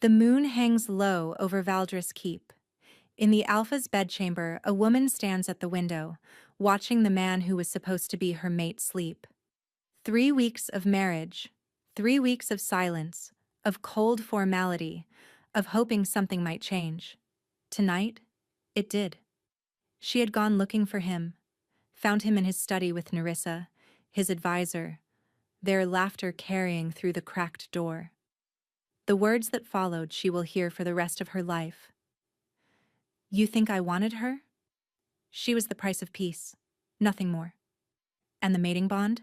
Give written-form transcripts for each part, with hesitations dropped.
The moon hangs low over Valdris Keep. In the Alpha's bedchamber, a woman stands at the window, watching the man who was supposed to be her mate sleep. 3 weeks of marriage, 3 weeks of silence, of cold formality, of hoping something might change. Tonight, it did. She had gone looking for him, found him in his study with Nerissa, his advisor, their laughter carrying through the cracked door. The words that followed she will hear for the rest of her life. You think I wanted her? She was the price of peace, nothing more. And the mating bond?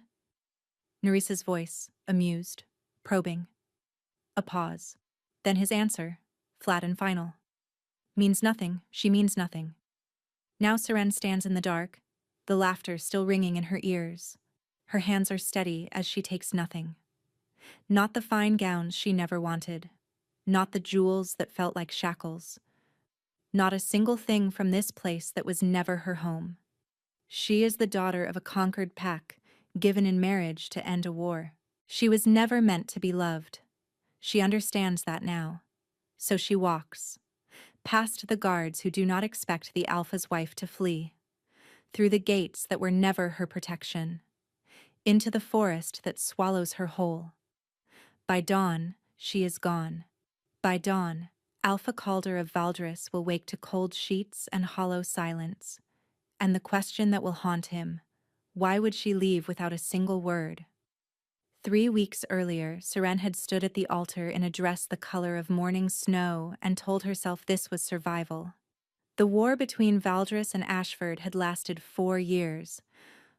Nerissa's voice, amused, probing. A pause. Then his answer, flat and final. Means nothing, she means nothing. Now Seren stands in the dark, the laughter still ringing in her ears. Her hands are steady as she takes nothing. Not the fine gowns she never wanted. Not the jewels that felt like shackles. Not a single thing from this place that was never her home. She is the daughter of a conquered pack, given in marriage to end a war. She was never meant to be loved. She understands that now. So she walks, past the guards who do not expect the Alpha's wife to flee, through the gates that were never her protection, into the forest that swallows her whole. By dawn, she is gone. By dawn, Alpha Calder of Valdris will wake to cold sheets and hollow silence. And the question that will haunt him, why would she leave without a single word? 3 weeks earlier, Seren had stood at the altar in a dress the color of morning snow and told herself this was survival. The war between Valdris and Ashford had lasted 4 years.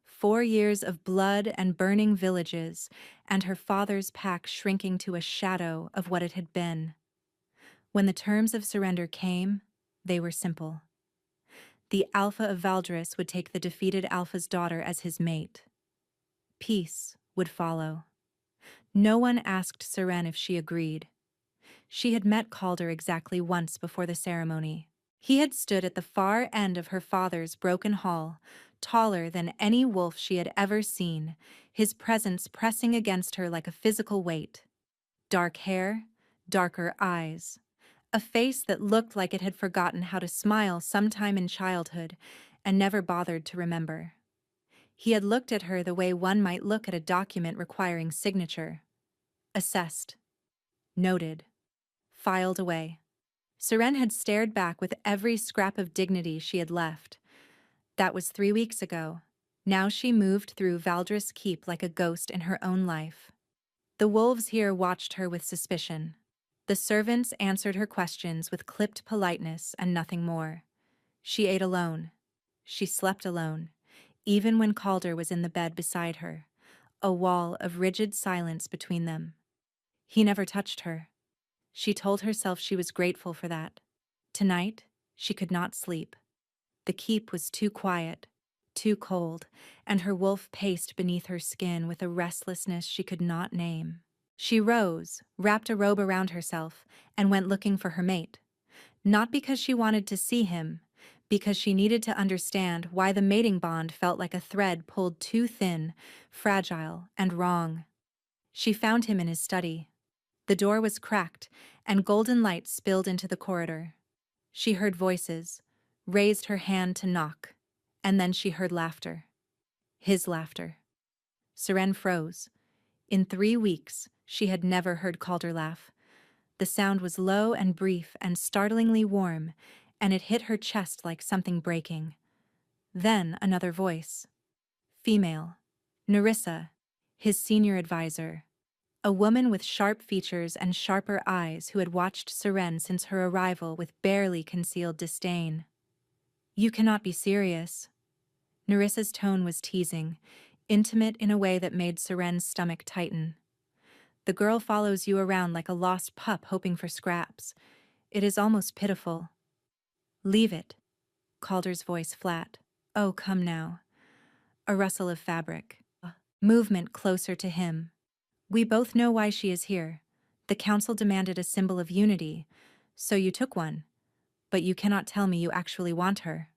4 years of blood and burning villages, and her father's pack shrinking to a shadow of what it had been. When the terms of surrender came, they were simple. The Alpha of Valdris would take the defeated Alpha's daughter as his mate. Peace would follow. No one asked Seren if she agreed. She had met Calder exactly once before the ceremony. He had stood at the far end of her father's broken hall, taller than any wolf she had ever seen, his presence pressing against her like a physical weight. Dark hair, darker eyes, a face that looked like it had forgotten how to smile sometime in childhood and never bothered to remember. He had looked at her the way one might look at a document requiring signature. Assessed. Noted. Filed away. Seren had stared back with every scrap of dignity she had left. That was 3 weeks ago. Now she moved through Valdris Keep like a ghost in her own life. The wolves here watched her with suspicion. The servants answered her questions with clipped politeness and nothing more. She ate alone. She slept alone, even when Calder was in the bed beside her, a wall of rigid silence between them. He never touched her. She told herself she was grateful for that. Tonight, she could not sleep. The keep was too quiet, too cold, and her wolf paced beneath her skin with a restlessness she could not name. She rose, wrapped a robe around herself, and went looking for her mate. Not because she wanted to see him, because she needed to understand why the mating bond felt like a thread pulled too thin, fragile, and wrong. She found him in his study. The door was cracked, and golden light spilled into the corridor. She heard voices, raised her hand to knock, and then she heard laughter. His laughter. Seren froze. In 3 weeks, she had never heard Calder laugh. The sound was low and brief and startlingly warm, and it hit her chest like something breaking. Then another voice. Female. Nerissa, his senior advisor. A woman with sharp features and sharper eyes who had watched Seren since her arrival with barely concealed disdain. You cannot be serious. Nerissa's tone was teasing, intimate in a way that made Seren's stomach tighten. The girl follows you around like a lost pup hoping for scraps. It is almost pitiful. Leave it. Calder's voice flat. Oh, come now. A rustle of fabric. Movement closer to him. We both know why she is here. The council demanded a symbol of unity, so you took one. But you cannot tell me you actually want her.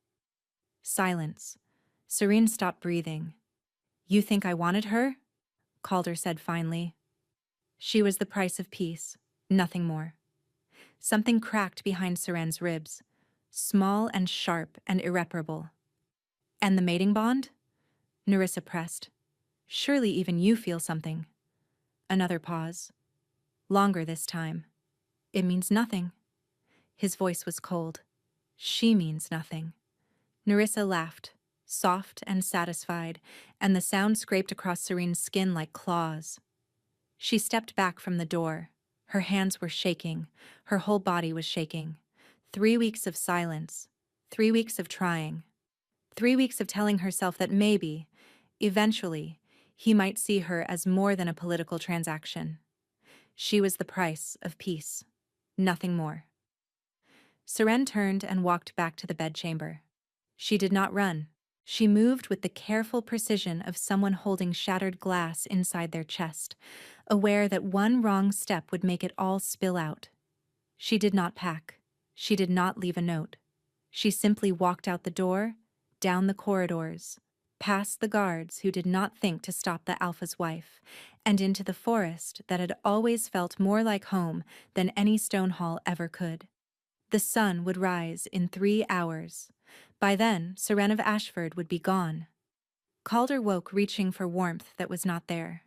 Silence. Serene stopped breathing. You think I wanted her? Calder said finally. She was the price of peace, nothing more. Something cracked behind Seren's ribs, small and sharp and irreparable. And the mating bond? Nerissa pressed. Surely even you feel something. Another pause. Longer this time. It means nothing. His voice was cold. She means nothing. Nerissa laughed, soft and satisfied, and the sound scraped across Serene's skin like claws. She stepped back from the door. Her hands were shaking. Her whole body was shaking. 3 weeks of silence. 3 weeks of trying. 3 weeks of telling herself that maybe, eventually, he might see her as more than a political transaction. She was the price of peace. Nothing more. Seren turned and walked back to the bedchamber. She did not run. She moved with the careful precision of someone holding shattered glass inside their chest, aware that one wrong step would make it all spill out. She did not pack. She did not leave a note. She simply walked out the door, down the corridors, past the guards who did not think to stop the Alpha's wife, and into the forest that had always felt more like home than any stone hall ever could. The sun would rise in 3 hours. By then, Seren of Ashford would be gone. Calder woke reaching for warmth that was not there.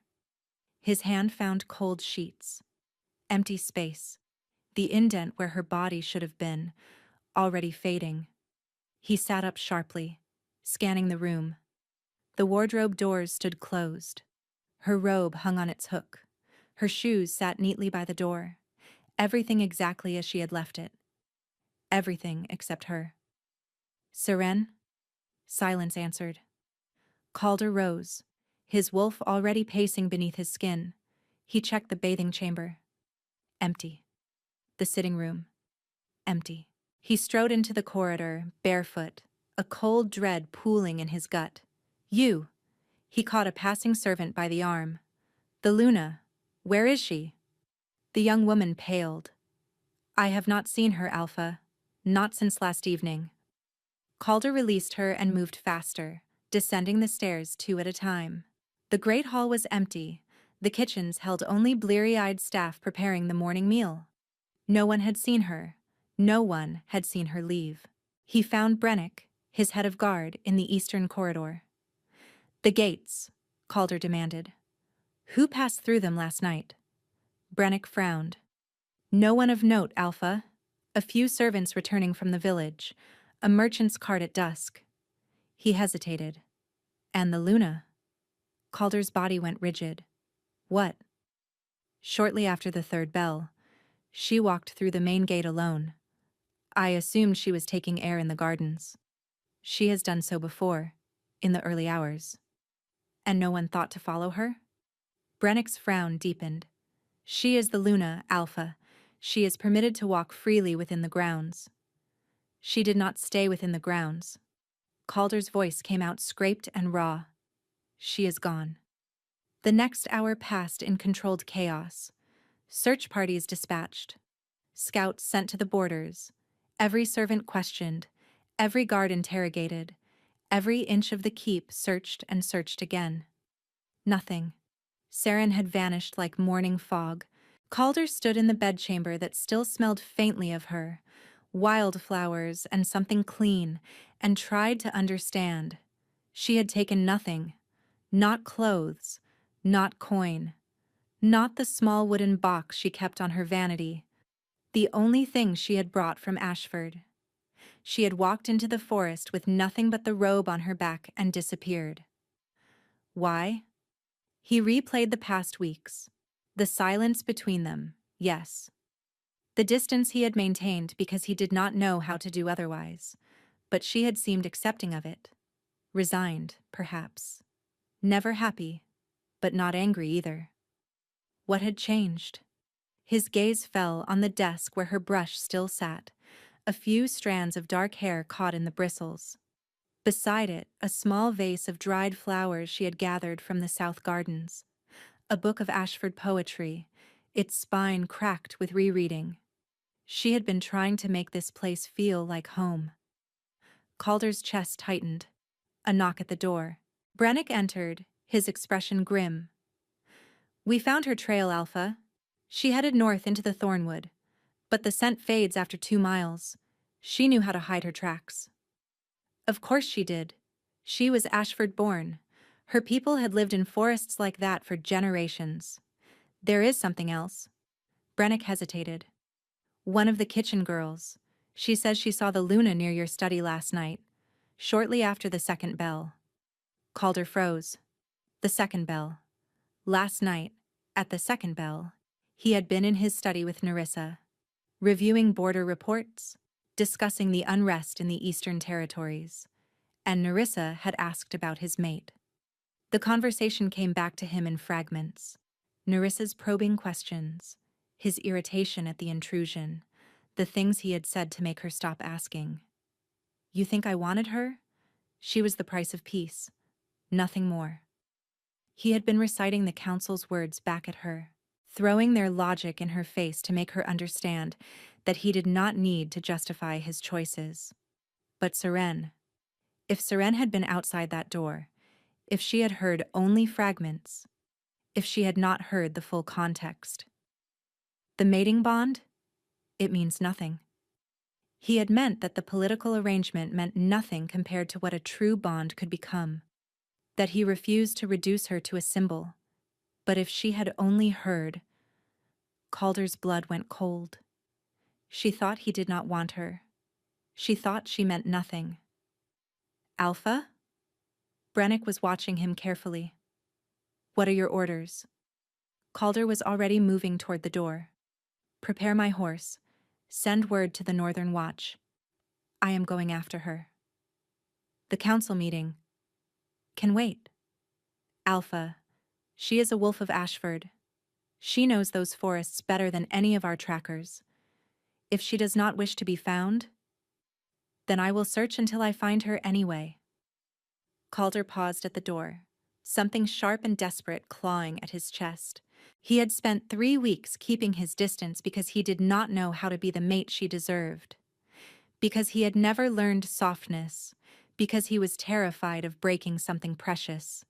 His hand found cold sheets. Empty space. The indent where her body should have been, already fading. He sat up sharply, scanning the room. The wardrobe doors stood closed. Her robe hung on its hook. Her shoes sat neatly by the door. Everything exactly as she had left it. Everything except her. Seren? Silence answered. Calder rose, his wolf already pacing beneath his skin. He checked the bathing chamber. Empty. The sitting room. Empty. He strode into the corridor, barefoot, a cold dread pooling in his gut. You! He caught a passing servant by the arm. The Luna. Where is she? The young woman paled. I have not seen her, Alpha. Not since last evening. Calder released her and moved faster, descending the stairs 2 at a time. The great hall was empty. The kitchens held only bleary-eyed staff preparing the morning meal. No one had seen her. No one had seen her leave. He found Brennick, his head of guard, in the eastern corridor. The gates, Calder demanded. Who passed through them last night? Brennick frowned. No one of note, Alpha. A few servants returning from the village. A merchant's cart at dusk. He hesitated. And the Luna? Calder's body went rigid. What? Shortly after the 3rd bell, she walked through the main gate alone. I assumed she was taking air in the gardens. She has done so before, in the early hours. And no one thought to follow her? Brennick's frown deepened. She is the Luna, Alpha. She is permitted to walk freely within the grounds. She did not stay within the grounds. Calder's voice came out scraped and raw. She is gone. The next hour passed in controlled chaos. Search parties dispatched. Scouts sent to the borders. Every servant questioned. Every guard interrogated. Every inch of the keep searched and searched again. Nothing. Seren had vanished like morning fog. Calder stood in the bedchamber that still smelled faintly of her, wildflowers and something clean, and tried to understand. She had taken nothing. Not clothes. Not coin. Not the small wooden box she kept on her vanity. The only thing she had brought from Ashford. She had walked into the forest with nothing but the robe on her back and disappeared. Why? He replayed the past weeks. The silence between them, yes. The distance he had maintained because he did not know how to do otherwise. But she had seemed accepting of it. Resigned, perhaps. Never happy, but not angry either. What had changed? His gaze fell on the desk where her brush still sat, a few strands of dark hair caught in the bristles. Beside it, a small vase of dried flowers she had gathered from the south gardens. A book of Ashford poetry, its spine cracked with rereading. She had been trying to make this place feel like home. Calder's chest tightened. A knock at the door. Brennick entered, his expression grim. We found her trail, Alpha. She headed north into the Thornwood. But the scent fades after 2 miles. She knew how to hide her tracks. Of course she did. She was Ashford born. Her people had lived in forests like that for generations. There is something else. Brennick hesitated. One of the kitchen girls. She says she saw the Luna near your study last night, shortly after the second bell. Calder froze. The second bell. Last night, at the second bell, he had been in his study with Nerissa, reviewing border reports, discussing the unrest in the Eastern Territories, and Nerissa had asked about his mate. The conversation came back to him in fragments. Nerissa's probing questions, his irritation at the intrusion, the things he had said to make her stop asking. You think I wanted her? She was the price of peace. Nothing more. He had been reciting the council's words back at her, throwing their logic in her face to make her understand that he did not need to justify his choices. But Seren. If Seren had been outside that door, if she had heard only fragments, if she had not heard the full context. The mating bond? It means nothing. He had meant that the political arrangement meant nothing compared to what a true bond could become, that he refused to reduce her to a symbol. But if she had only heard... Calder's blood went cold. She thought he did not want her. She thought she meant nothing. Alpha? Brennick was watching him carefully. What are your orders? Calder was already moving toward the door. Prepare my horse. Send word to the Northern Watch. I am going after her. The council meeting can wait. Alpha, she is a wolf of Ashford. She knows those forests better than any of our trackers. If she does not wish to be found, then I will search until I find her anyway. Calder paused at the door, something sharp and desperate clawing at his chest. He had spent 3 weeks keeping his distance because he did not know how to be the mate she deserved, because he had never learned softness, because he was terrified of breaking something precious,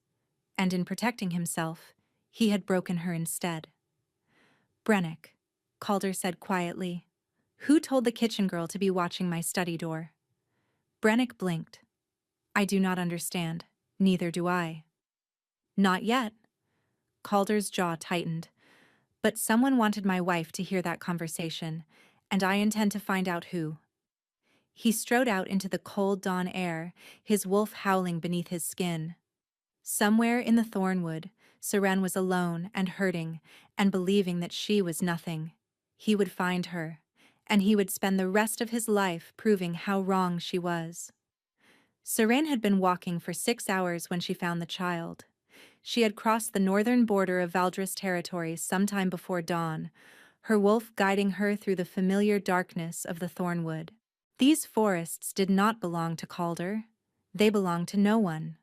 and in protecting himself, he had broken her instead. Brennick, Calder said quietly, who told the kitchen girl to be watching my study door? Brennick blinked. I do not understand. Neither do I. Not yet. Calder's jaw tightened. But someone wanted my wife to hear that conversation, and I intend to find out who. He strode out into the cold dawn air, his wolf howling beneath his skin. Somewhere in the thornwood, Seren was alone and hurting and believing that she was nothing. He would find her, and he would spend the rest of his life proving how wrong she was. Seren had been walking for 6 hours when she found the child. She had crossed the northern border of Valdris territory sometime before dawn, her wolf guiding her through the familiar darkness of the thornwood. These forests did not belong to Calder. They belonged to no one.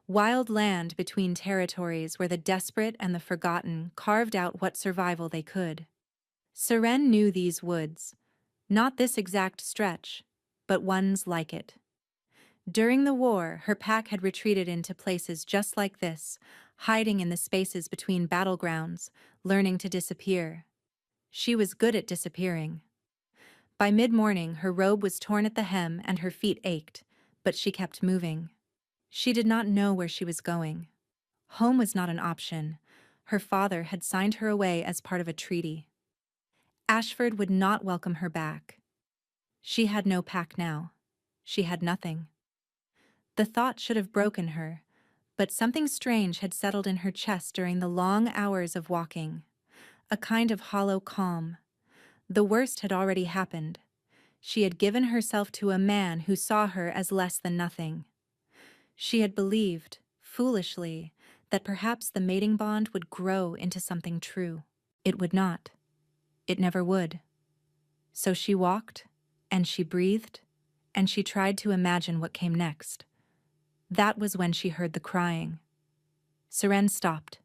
Wild land between territories where the desperate and the forgotten carved out what survival they could. Seren knew these woods, not this exact stretch, but ones like it. During the war, her pack had retreated into places just like this, hiding in the spaces between battlegrounds, learning to disappear. She was good at disappearing. By mid-morning, her robe was torn at the hem and her feet ached, but she kept moving. She did not know where she was going. Home was not an option. Her father had signed her away as part of a treaty. Ashford would not welcome her back. She had no pack now. She had nothing. The thought should have broken her, but something strange had settled in her chest during the long hours of walking. A kind of hollow calm. The worst had already happened. She had given herself to a man who saw her as less than nothing. She had believed, foolishly, that perhaps the mating bond would grow into something true. It would not. It never would. So she walked, and she breathed, and she tried to imagine what came next. That was when she heard the crying. Seren stopped.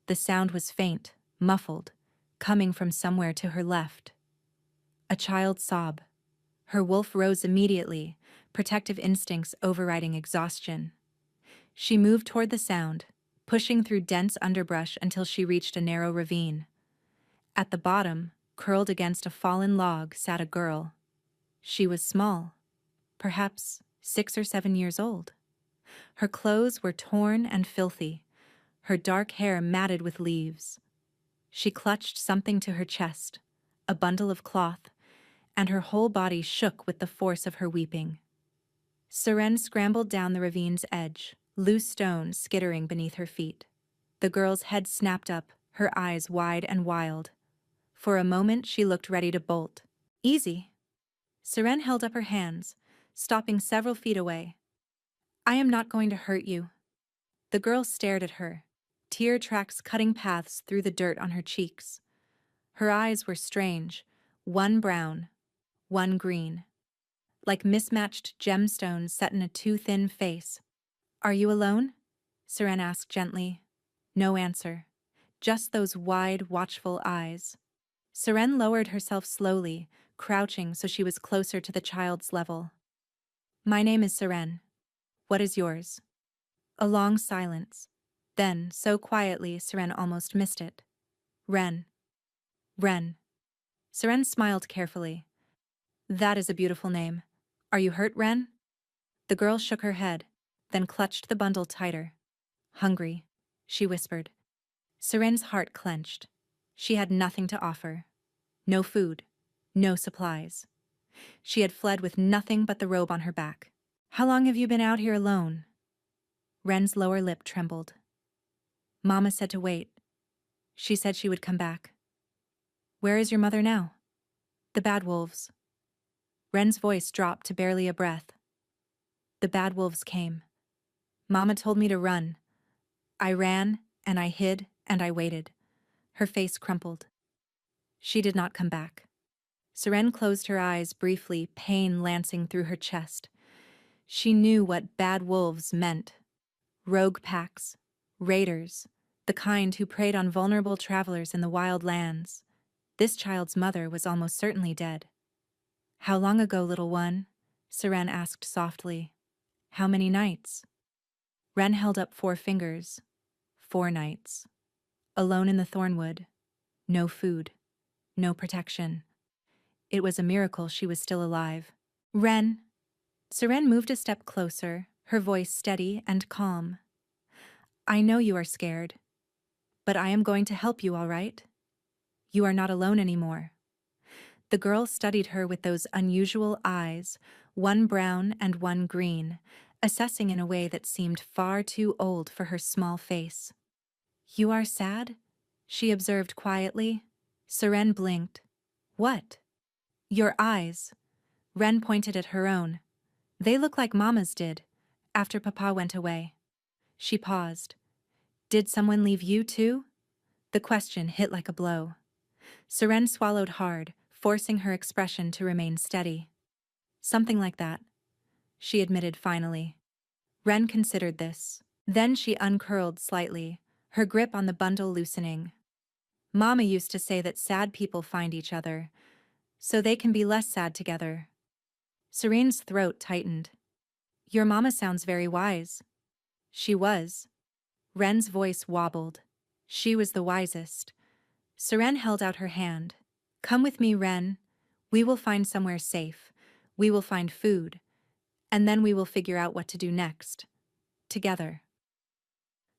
The sound was faint, muffled, coming from somewhere to her left. A child's sob. Her wolf rose immediately, protective instincts overriding exhaustion. She moved toward the sound, pushing through dense underbrush until she reached a narrow ravine. At the bottom, curled against a fallen log, sat a girl. She was small, perhaps 6 or 7 years old. Her clothes were torn and filthy, her dark hair matted with leaves. She clutched something to her chest, a bundle of cloth, and her whole body shook with the force of her weeping. Seren scrambled down the ravine's edge, loose stones skittering beneath her feet. The girl's head snapped up, her eyes wide and wild. For a moment she looked ready to bolt. Easy. Seren held up her hands, stopping several feet away. I am not going to hurt you. The girl stared at her, tear tracks cutting paths through the dirt on her cheeks. Her eyes were strange, one brown, one green, like mismatched gemstones set in a too thin face. Are you alone? Seren asked gently. No answer, just those wide, watchful eyes. Seren lowered herself slowly, crouching so she was closer to the child's level. My name is Seren. What is yours? A long silence. Then, so quietly, Seren almost missed it. Ren. Ren. Seren smiled carefully. That is a beautiful name. Are you hurt, Ren? The girl shook her head, then clutched the bundle tighter. Hungry, she whispered. Seren's heart clenched. She had nothing to offer. No food, no supplies. She had fled with nothing but the robe on her back. How long have you been out here alone? Ren's lower lip trembled. Mama said to wait. She said she would come back. Where is your mother now? The bad wolves. Ren's voice dropped to barely a breath. The bad wolves came. Mama told me to run. I ran, and I hid, and I waited. Her face crumpled. She did not come back. Seren closed her eyes briefly, pain lancing through her chest. She knew what bad wolves meant. Rogue packs, raiders, the kind who preyed on vulnerable travelers in the wild lands. This child's mother was almost certainly dead. How long ago, little one? Seren asked softly. How many nights? Ren held up 4 fingers. 4 nights. Alone in the thornwood. No food. No protection. It was a miracle she was still alive. Ren. Seren moved a step closer, her voice steady and calm. I know you are scared, but I am going to help you, all right? You are not alone anymore. The girl studied her with those unusual eyes, one brown and one green, assessing in a way that seemed far too old for her small face. You are sad? She observed quietly. Seren blinked. What? Your eyes. Ren pointed at her own. They look like Mama's did, after Papa went away. She paused. Did someone leave you too? The question hit like a blow. Seren swallowed hard, forcing her expression to remain steady. Something like that, she admitted finally. Ren considered this. Then she uncurled slightly, her grip on the bundle loosening. Mama used to say that sad people find each other, so they can be less sad together. Serene's throat tightened. Your mama sounds very wise. She was. Ren's voice wobbled. She was the wisest. Seren held out her hand. Come with me, Ren. We will find somewhere safe. We will find food. And then we will figure out what to do next. Together.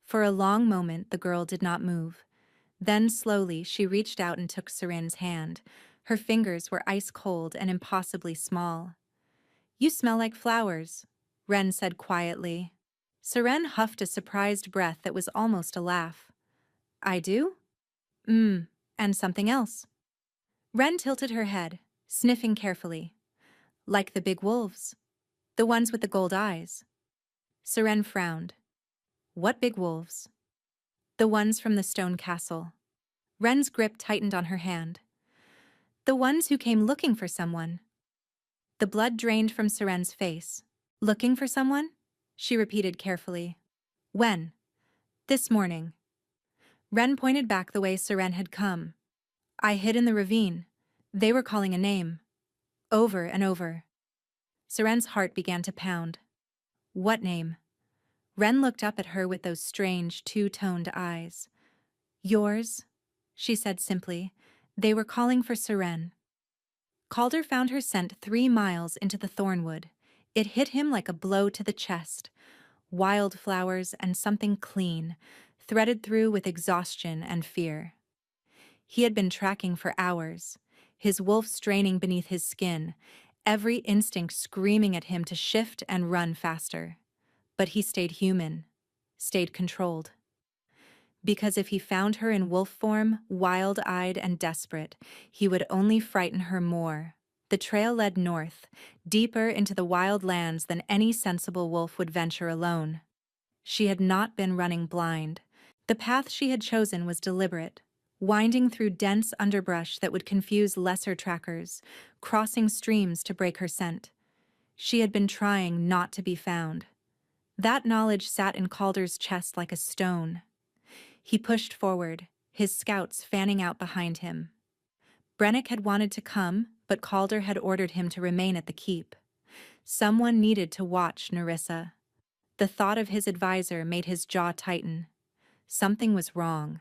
For a long moment the girl did not move. Then slowly she reached out and took Seren's hand. Her fingers were ice cold and impossibly small. You smell like flowers, Ren said quietly. Seren huffed a surprised breath that was almost a laugh. I do? And something else. Ren tilted her head, sniffing carefully. Like the big wolves. The ones with the gold eyes. Seren frowned. What big wolves? The ones from the stone castle. Ren's grip tightened on her hand. The ones who came looking for someone. The blood drained from Seren's face. Looking for someone? She repeated carefully. When? This morning. Ren pointed back the way Seren had come. I hid in the ravine. They were calling a name. Over and over. Seren's heart began to pound. What name? Ren looked up at her with those strange, two-toned eyes. Yours, she said simply, They were calling for Seren. Calder found her scent 3 miles into the thornwood. It hit him like a blow to the chest. Wildflowers and something clean, threaded through with exhaustion and fear. He had been tracking for hours, his wolf straining beneath his skin, every instinct screaming at him to shift and run faster. But he stayed human, stayed controlled. Because if he found her in wolf form, wild-eyed and desperate, he would only frighten her more. The trail led north, deeper into the wild lands than any sensible wolf would venture alone. She had not been running blind. The path she had chosen was deliberate, winding through dense underbrush that would confuse lesser trackers, crossing streams to break her scent. She had been trying not to be found. That knowledge sat in Calder's chest like a stone. He pushed forward, his scouts fanning out behind him. Brennick had wanted to come, but Calder had ordered him to remain at the keep. Someone needed to watch Nerissa. The thought of his advisor made his jaw tighten. Something was wrong.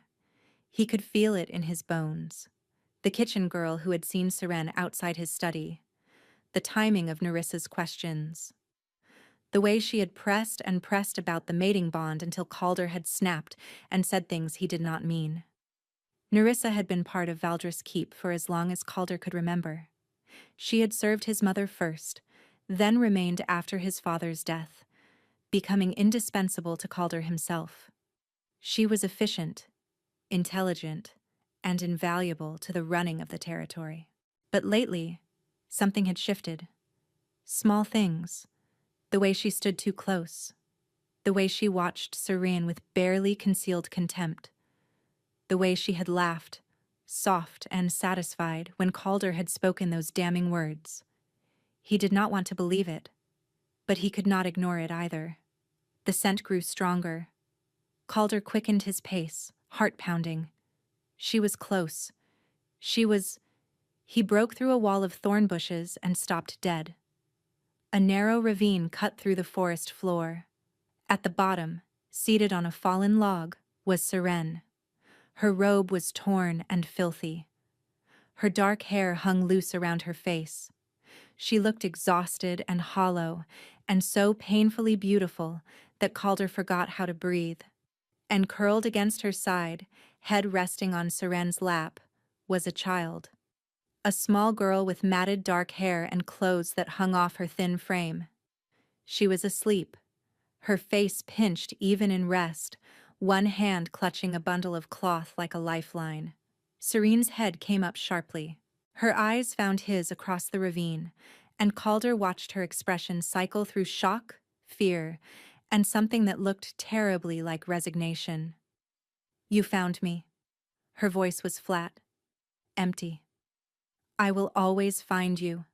He could feel it in his bones. The kitchen girl who had seen Seren outside his study. The timing of Nerissa's questions. The way she had pressed and pressed about the mating bond until Calder had snapped and said things he did not mean. Nerissa had been part of Valdres Keep for as long as Calder could remember. She had served his mother first, then remained after his father's death, becoming indispensable to Calder himself. She was efficient, intelligent, and invaluable to the running of the territory. But lately, something had shifted. Small things. The way she stood too close. The way she watched Serene with barely concealed contempt. The way she had laughed, soft and satisfied, when Calder had spoken those damning words. He did not want to believe it, but he could not ignore it either. The scent grew stronger. Calder quickened his pace, heart pounding. She was close. He broke through a wall of thorn bushes and stopped dead. A narrow ravine cut through the forest floor. At the bottom, seated on a fallen log, was Seren. Her robe was torn and filthy. Her dark hair hung loose around her face. She looked exhausted and hollow, and so painfully beautiful that Calder forgot how to breathe. And curled against her side, head resting on Seren's lap, was a child. A small girl with matted dark hair and clothes that hung off her thin frame. She was asleep, her face pinched even in rest, one hand clutching a bundle of cloth like a lifeline. Serene's head came up sharply. Her eyes found his across the ravine, and Calder watched her expression cycle through shock, fear, and something that looked terribly like resignation. "You found me." Her voice was flat, empty. "I will always find you."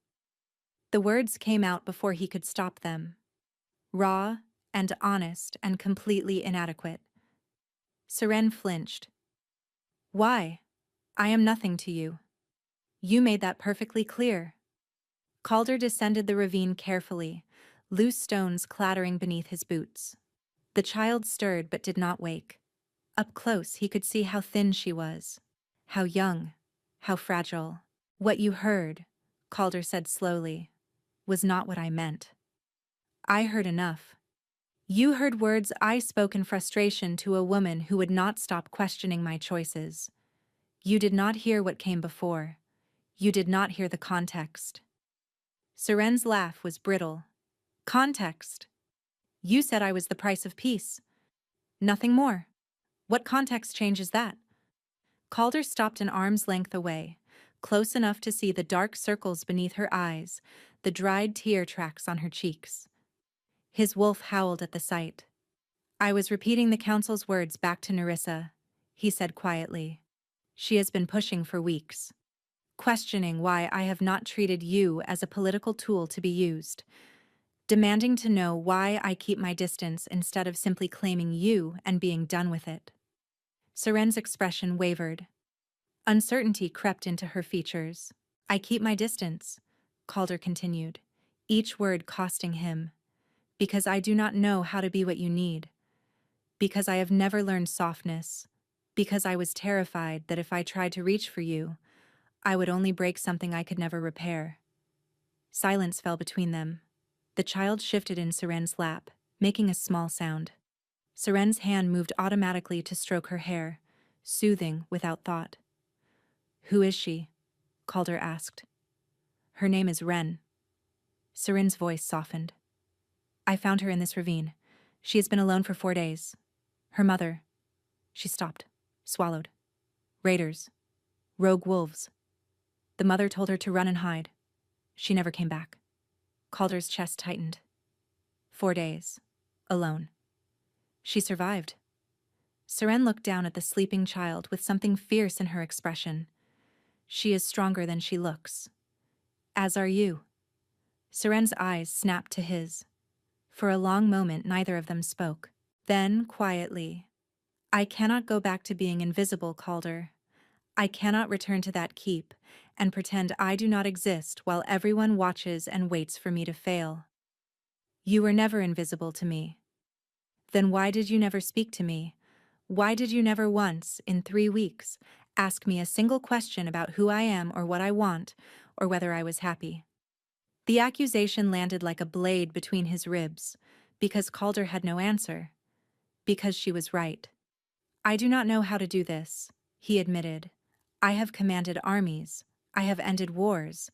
The words came out before he could stop them. Raw and honest and completely inadequate. Seren flinched. "Why? I am nothing to you. You made that perfectly clear." Calder descended the ravine carefully, loose stones clattering beneath his boots. The child stirred but did not wake. Up close he could see how thin she was, how young, how fragile. "What you heard," Calder said slowly, "was not what I meant. I heard enough. You heard words I spoke in frustration to a woman who would not stop questioning my choices. You did not hear what came before. You did not hear the context." Seren's laugh was brittle. "Context? You said I was the price of peace. Nothing more. What context changes that?" Calder stopped an arm's length away, close enough to see the dark circles beneath her eyes, the dried tear tracks on her cheeks. His wolf howled at the sight. "I was repeating the council's words back to Nerissa," he said quietly. "She has been pushing for weeks, questioning why I have not treated you as a political tool to be used, demanding to know why I keep my distance instead of simply claiming you and being done with it." Seren's expression wavered. Uncertainty crept into her features. "I keep my distance," Calder continued, each word costing him, "because I do not know how to be what you need, because I have never learned softness, because I was terrified that if I tried to reach for you, I would only break something I could never repair. Silence fell between them. The child shifted in Seren's lap, making a small sound. Seren's hand moved automatically to stroke her hair, soothing without thought. "Who is she?" Calder asked. "Her name is Ren." Seren's voice softened. "I found her in this ravine. She has been alone for 4 days. Her mother—" She stopped, swallowed. "Raiders. Rogue wolves. The mother told her to run and hide. She never came back." Calder's chest tightened. 4 days. Alone. She survived. Seren looked down at the sleeping child with something fierce in her expression. "She is stronger than she looks. As are you." Seren's eyes snapped to his. For a long moment, neither of them spoke. Then, quietly, "I cannot go back to being invisible, Calder. I cannot return to that keep and pretend I do not exist while everyone watches and waits for me to fail. You were never invisible to me. Then why did you never speak to me? Why did you never once, in 3 weeks, ask me a single question about who I am or what I want, or whether I was happy?" The accusation landed like a blade between his ribs, because Calder had no answer. Because she was right. "I do not know how to do this," he admitted. "I have commanded armies. I have ended wars.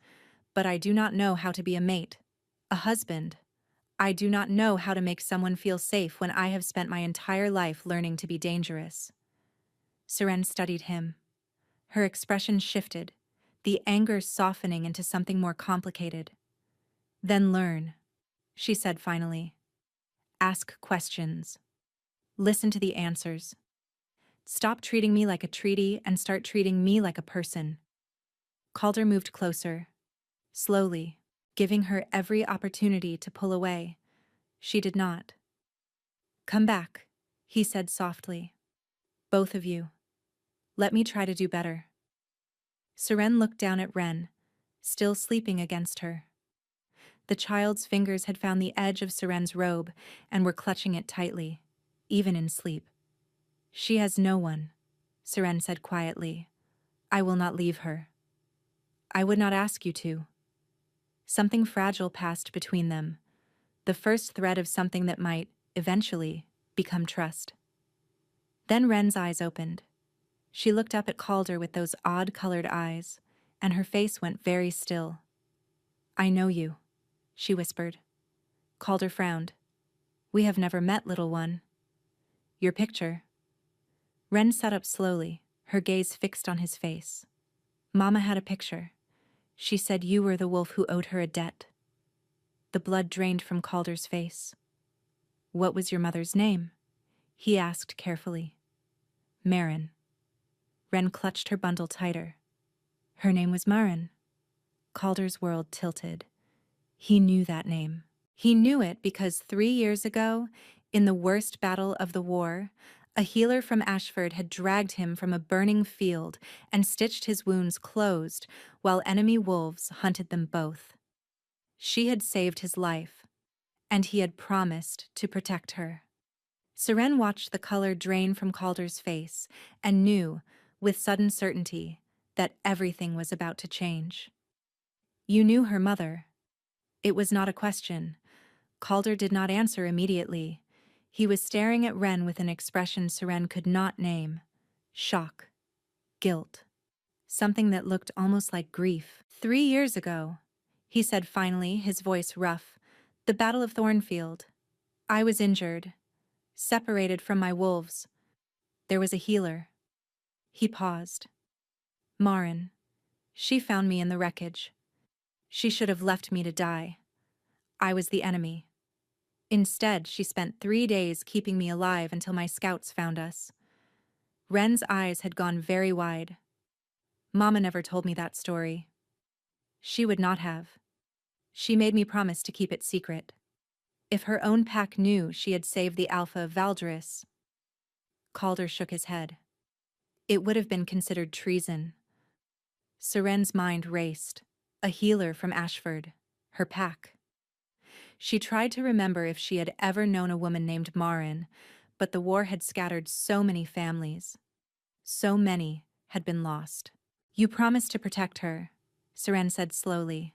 But I do not know how to be a mate, a husband. I do not know how to make someone feel safe when I have spent my entire life learning to be dangerous." Seren studied him. Her expression shifted, the anger softening into something more complicated. "Then learn," she said finally. "Ask questions. Listen to the answers. Stop treating me like a treaty and start treating me like a person." Calder moved closer, slowly, giving her every opportunity to pull away. She did not. "Come back," he said softly. "Both of you. Let me try to do better." Seren looked down at Ren, still sleeping against her. The child's fingers had found the edge of Seren's robe and were clutching it tightly, even in sleep. "She has no one," Seren said quietly. "I will not leave her." "I would not ask you to." Something fragile passed between them, the first thread of something that might, eventually, become trust. Then Ren's eyes opened. She looked up at Calder with those odd-colored eyes, and her face went very still. "I know you," she whispered. Calder frowned. "We have never met, little one." "Your picture." Ren sat up slowly, her gaze fixed on his face. "Mama had a picture. She said you were the wolf who owed her a debt." The blood drained from Calder's face. "What was your mother's name?" he asked carefully. "Marin." Ren clutched her bundle tighter. "Her name was Marin." Calder's world tilted. He knew that name. He knew it because 3 years ago, in the worst battle of the war, a healer from Ashford had dragged him from a burning field and stitched his wounds closed while enemy wolves hunted them both. She had saved his life, and he had promised to protect her. Seren watched the color drain from Calder's face and knew, with sudden certainty, that everything was about to change. "You knew her mother." It was not a question. Calder did not answer immediately. He was staring at Ren with an expression Seren could not name. Shock. Guilt. Something that looked almost like grief. 3 years ago," he said finally, his voice rough. "The Battle of Thornfield. I was injured, separated from my wolves. There was a healer." He paused. "Marin. She found me in the wreckage. She should have left me to die. I was the enemy. Instead, she spent 3 days keeping me alive until my scouts found us." Ren's eyes had gone very wide. "Mama never told me that story." "She would not have. She made me promise to keep it secret. If her own pack knew she had saved the Alpha of Valdris." Calder shook his head. "It would have been considered treason." Seren's mind raced. A healer from Ashford. Her pack. She tried to remember if she had ever known a woman named Marin, but the war had scattered so many families. So many had been lost. You promised to protect her, Seren said slowly.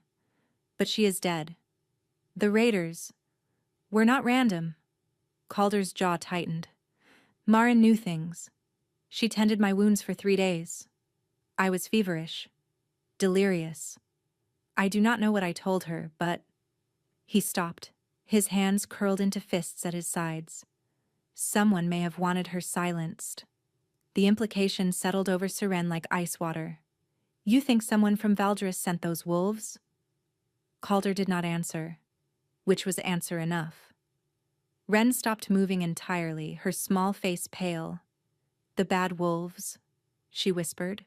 But she is dead. The raiders were not random. Calder's jaw tightened. Marin knew things. She tended my wounds for 3 days. I was feverish. Delirious. I do not know what I told her, but... He stopped. His hands curled into fists at his sides. Someone may have wanted her silenced. The implication settled over Seren like ice water. You think someone from Valdris sent those wolves? Calder did not answer, which was answer enough. Ren stopped moving entirely, her small face pale. The bad wolves, she whispered.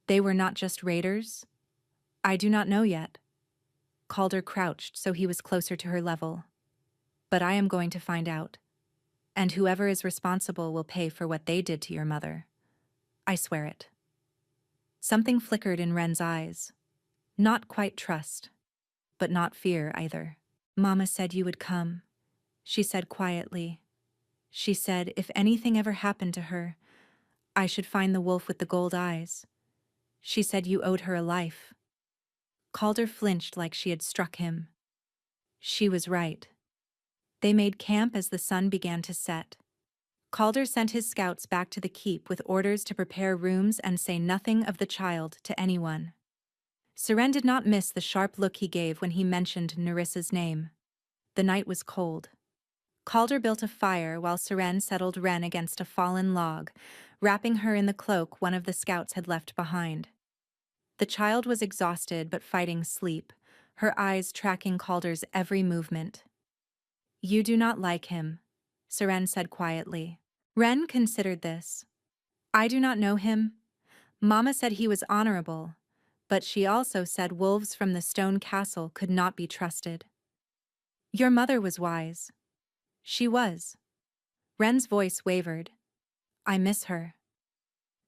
They were not just raiders? I do not know yet. Calder crouched so he was closer to her level. But I am going to find out. And whoever is responsible will pay for what they did to your mother. I swear it. Something flickered in Ren's eyes. Not quite trust, but not fear either. Mama said you would come, she said quietly. She said if anything ever happened to her, I should find the wolf with the gold eyes. She said you owed her a life. Calder flinched like she had struck him. She was right. They made camp as the sun began to set. Calder sent his scouts back to the keep with orders to prepare rooms and say nothing of the child to anyone. Seren did not miss the sharp look he gave when he mentioned Nerissa's name. The night was cold. Calder built a fire while Seren settled Ren against a fallen log, wrapping her in the cloak one of the scouts had left behind. The child was exhausted but fighting sleep, her eyes tracking Calder's every movement. You do not like him, Seren said quietly. Ren considered this. I do not know him. Mama said he was honorable, but she also said wolves from the stone castle could not be trusted. Your mother was wise. She was. Ren's voice wavered. I miss her.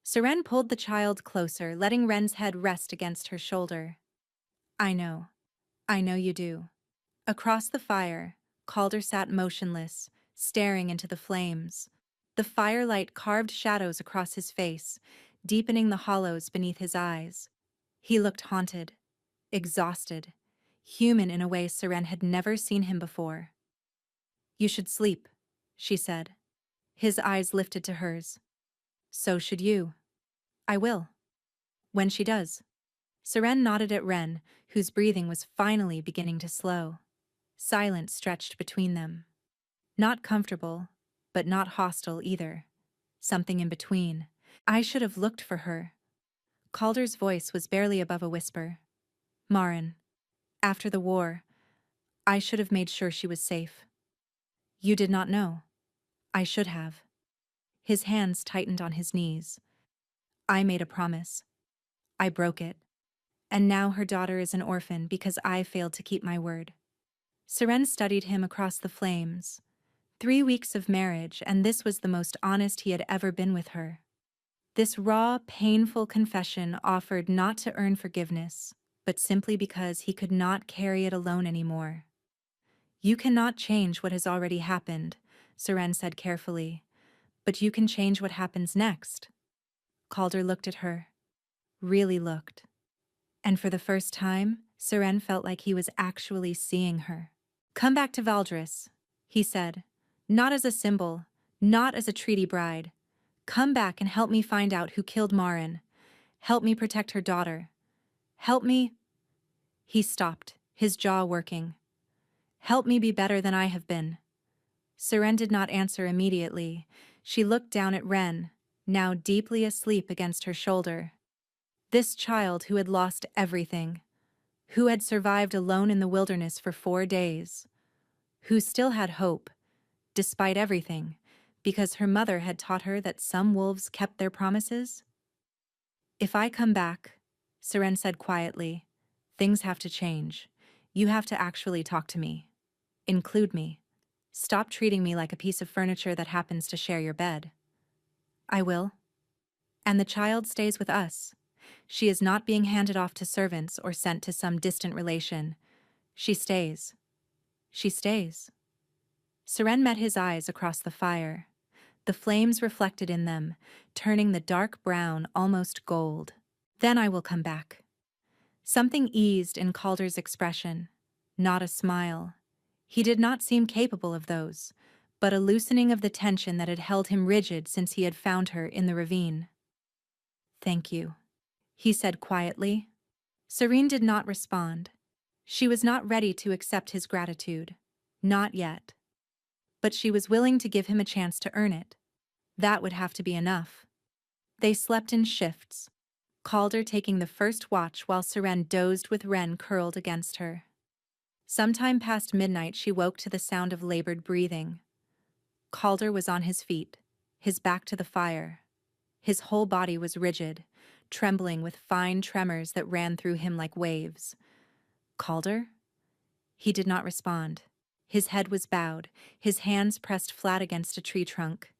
Seren pulled the child closer, letting Ren's head rest against her shoulder. I know. I know you do. Across the fire, Calder sat motionless, staring into the flames. The firelight carved shadows across his face, deepening the hollows beneath his eyes. He looked haunted, exhausted, human in a way Seren had never seen him before. You should sleep, she said. His eyes lifted to hers. So should you. I will. When she does. Seren nodded at Ren, whose breathing was finally beginning to slow. Silence stretched between them. Not comfortable, but not hostile either. Something in between. I should have looked for her. Calder's voice was barely above a whisper. Marin. After the war, I should have made sure she was safe. You did not know. I should have. His hands tightened on his knees. I made a promise. I broke it. And now her daughter is an orphan because I failed to keep my word. Seren studied him across the flames. 3 weeks of marriage, and this was the most honest he had ever been with her. This raw, painful confession offered not to earn forgiveness, but simply because he could not carry it alone anymore. You cannot change what has already happened, Seren said carefully, but you can change what happens next. Calder looked at her. Really looked. And for the first time, Seren felt like he was actually seeing her. Come back to Valdris, he said. Not as a symbol, not as a treaty bride. Come back and help me find out who killed Marin. Help me protect her daughter. Help me... He stopped, his jaw working. Help me be better than I have been. Seren did not answer immediately. She looked down at Ren, now deeply asleep against her shoulder. This child who had lost everything, who had survived alone in the wilderness for 4 days, who still had hope, despite everything, because her mother had taught her that some wolves kept their promises. If I come back, Seren said quietly, things have to change. You have to actually talk to me. Include me. Stop treating me like a piece of furniture that happens to share your bed. I will. And the child stays with us. She is not being handed off to servants or sent to some distant relation. She stays. She stays. Seren met his eyes across the fire. The flames reflected in them, turning the dark brown almost gold. Then I will come back. Something eased in Calder's expression. Not a smile. He did not seem capable of those, but a loosening of the tension that had held him rigid since he had found her in the ravine. Thank you, he said quietly. Serene did not respond. She was not ready to accept his gratitude. Not yet. But she was willing to give him a chance to earn it. That would have to be enough. They slept in shifts, Calder taking the first watch while Seren dozed with Ren curled against her. Sometime past midnight she woke to the sound of labored breathing. Calder was on his feet, his back to the fire. His whole body was rigid, trembling with fine tremors that ran through him like waves. Calder? He did not respond. His head was bowed, his hands pressed flat against a tree trunk.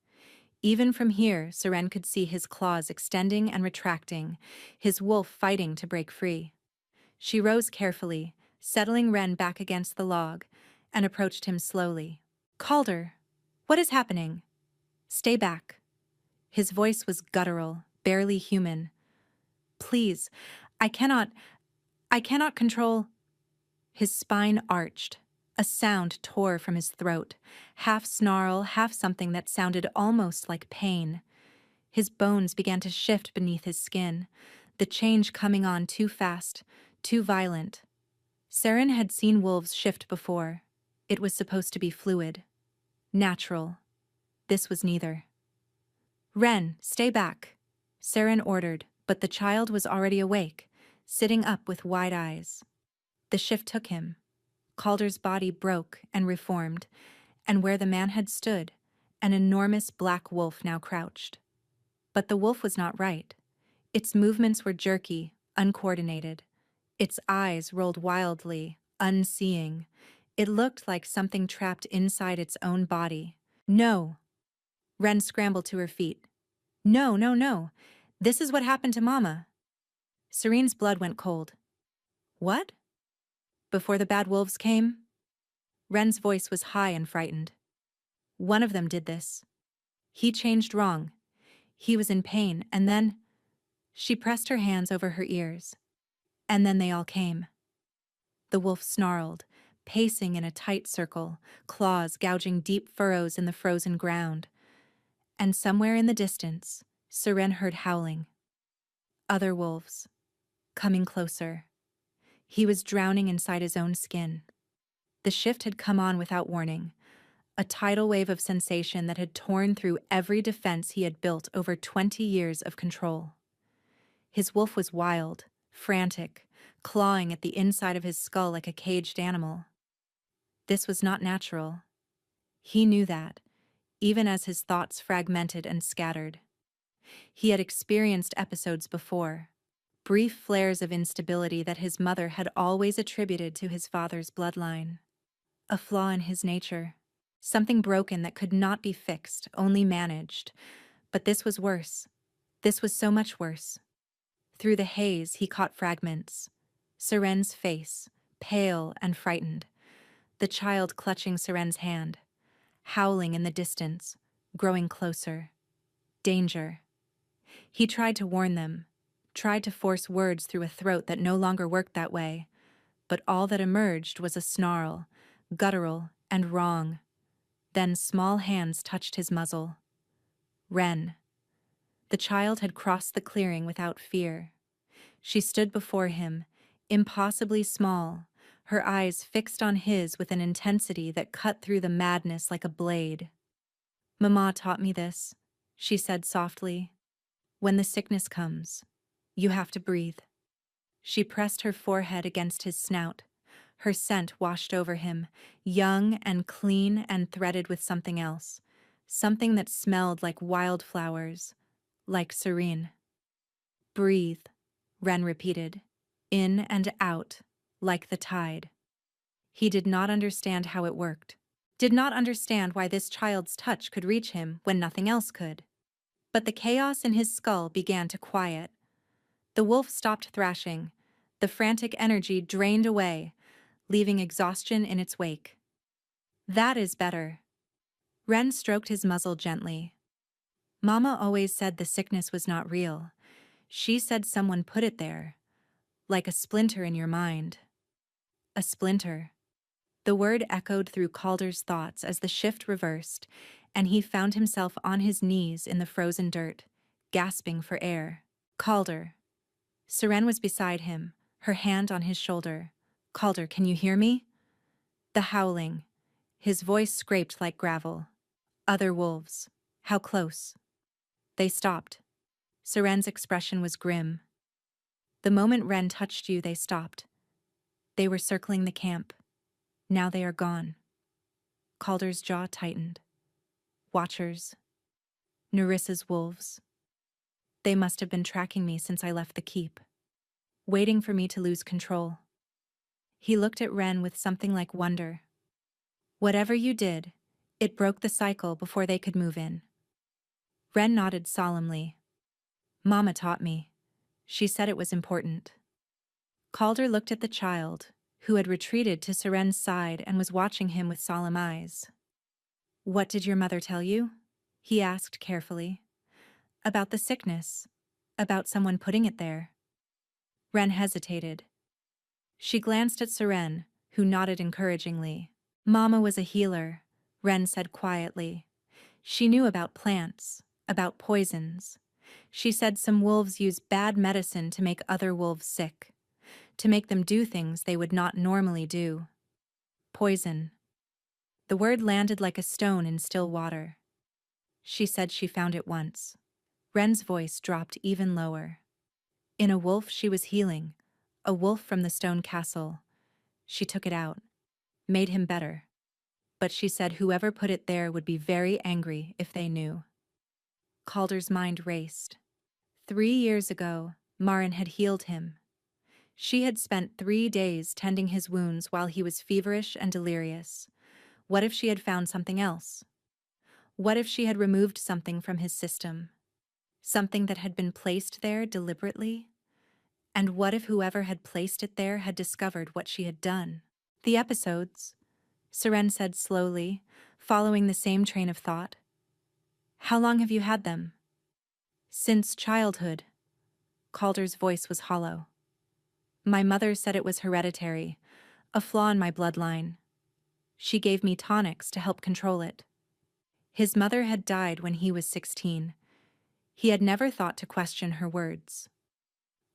Even from here, Seren could see his claws extending and retracting, his wolf fighting to break free. She rose carefully, settling Ren back against the log, and approached him slowly. Calder, what is happening? Stay back. His voice was guttural, barely human. Please, I cannot control. His spine arched. A sound tore from his throat, half snarl, half something that sounded almost like pain. His bones began to shift beneath his skin, the change coming on too fast, too violent. Seren had seen wolves shift before. It was supposed to be fluid, natural. This was neither. Ren, stay back, Seren ordered, but the child was already awake, sitting up with wide eyes. The shift took him. Calder's body broke and reformed, and where the man had stood, an enormous black wolf now crouched. But the wolf was not right. Its movements were jerky, uncoordinated. Its eyes rolled wildly, unseeing. It looked like something trapped inside its own body. No! Ren scrambled to her feet. No, no, no. This is what happened to Mama. Serene's blood went cold. What? Before the bad wolves came? Ren's voice was high and frightened. One of them did this. He changed wrong. He was in pain, and then... She pressed her hands over her ears. And then they all came. The wolf snarled, pacing in a tight circle, claws gouging deep furrows in the frozen ground. And somewhere in the distance, Seren heard howling. Other wolves, coming closer. He was drowning inside his own skin. The shift had come on without warning, a tidal wave of sensation that had torn through every defense he had built over 20 years of control. His wolf was wild, frantic, clawing at the inside of his skull like a caged animal. This was not natural. He knew that, even as his thoughts fragmented and scattered. He had experienced episodes before, brief flares of instability that his mother had always attributed to his father's bloodline. A flaw in his nature, something broken that could not be fixed, only managed. But this was worse. This was so much worse. Through the haze, he caught fragments. Seren's face, pale and frightened. The child clutching Seren's hand, howling in the distance, growing closer. Danger. He tried to warn them, tried to force words through a throat that no longer worked that way, but all that emerged was a snarl, guttural and wrong. Then small hands touched his muzzle. Ren. The child had crossed the clearing without fear. She stood before him, impossibly small, her eyes fixed on his with an intensity that cut through the madness like a blade. Mama taught me this, she said softly. When the sickness comes, you have to breathe. She pressed her forehead against his snout. Her scent washed over him, young and clean and threaded with something else, something that smelled like wildflowers, like Serene. Breathe, Ren repeated, in and out, like the tide. He did not understand how it worked, did not understand why this child's touch could reach him when nothing else could. But the chaos in his skull began to quiet. The wolf stopped thrashing. The frantic energy drained away, leaving exhaustion in its wake. That is better. Ren stroked his muzzle gently. Mama always said the sickness was not real. She said someone put it there, like a splinter in your mind. A splinter. The word echoed through Calder's thoughts as the shift reversed, and he found himself on his knees in the frozen dirt, gasping for air. Calder. Seren was beside him, her hand on his shoulder. Calder, can you hear me? The howling. His voice scraped like gravel. Other wolves. How close? They stopped. Seren's expression was grim. The moment Ren touched you, they stopped. They were circling the camp. Now they are gone. Calder's jaw tightened. Watchers. Nerissa's wolves. They must have been tracking me since I left the keep, waiting for me to lose control. He looked at Ren with something like wonder. Whatever you did, it broke the cycle before they could move in. Ren nodded solemnly. Mama taught me. She said it was important. Calder looked at the child, who had retreated to Seren's side and was watching him with solemn eyes. What did your mother tell you? He asked carefully. About the sickness. About someone putting it there. Ren hesitated. She glanced at Seren, who nodded encouragingly. Mama was a healer, Ren said quietly. She knew about plants, about poisons. She said some wolves use bad medicine to make other wolves sick, to make them do things they would not normally do. Poison. The word landed like a stone in still water. She said she found it once. Ren's voice dropped even lower. In a wolf she was healing, a wolf from the stone castle. She took it out, made him better. But she said whoever put it there would be very angry if they knew. Calder's mind raced. 3 years ago, Marin had healed him. She had spent 3 days tending his wounds while he was feverish and delirious. What if she had found something else? What if she had removed something from his system? Something that had been placed there deliberately? And what if whoever had placed it there had discovered what she had done? The episodes, Seren said slowly, following the same train of thought. How long have you had them? Since childhood. Calder's voice was hollow. My mother said it was hereditary, a flaw in my bloodline. She gave me tonics to help control it. His mother had died when he was 16. He had never thought to question her words.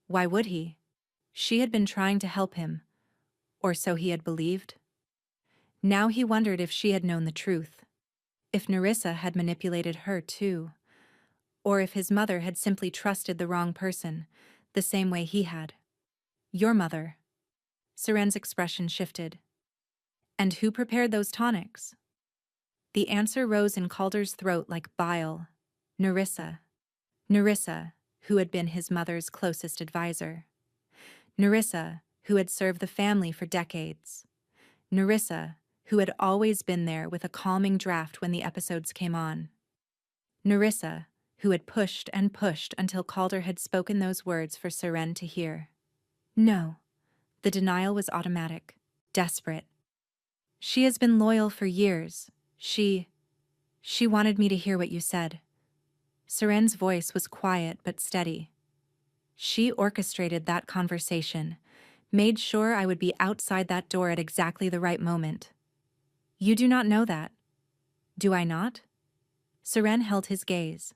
Why would he? She had been trying to help him, or so he had believed. Now he wondered if she had known the truth, if Nerissa had manipulated her too, or if his mother had simply trusted the wrong person, the same way he had. Your mother. Seren's expression shifted. And who prepared those tonics? The answer rose in Calder's throat like bile. Nerissa. Nerissa, who had been his mother's closest advisor. Nerissa, who had served the family for decades. Nerissa, who had always been there with a calming draft when the episodes came on. Nerissa, who had pushed and pushed until Calder had spoken those words for Seren to hear. No. The denial was automatic, desperate. She has been loyal for years. She wanted me to hear what you said. Seren's voice was quiet but steady. She orchestrated that conversation, made sure I would be outside that door at exactly the right moment. You do not know that. Do I not? Seren held his gaze.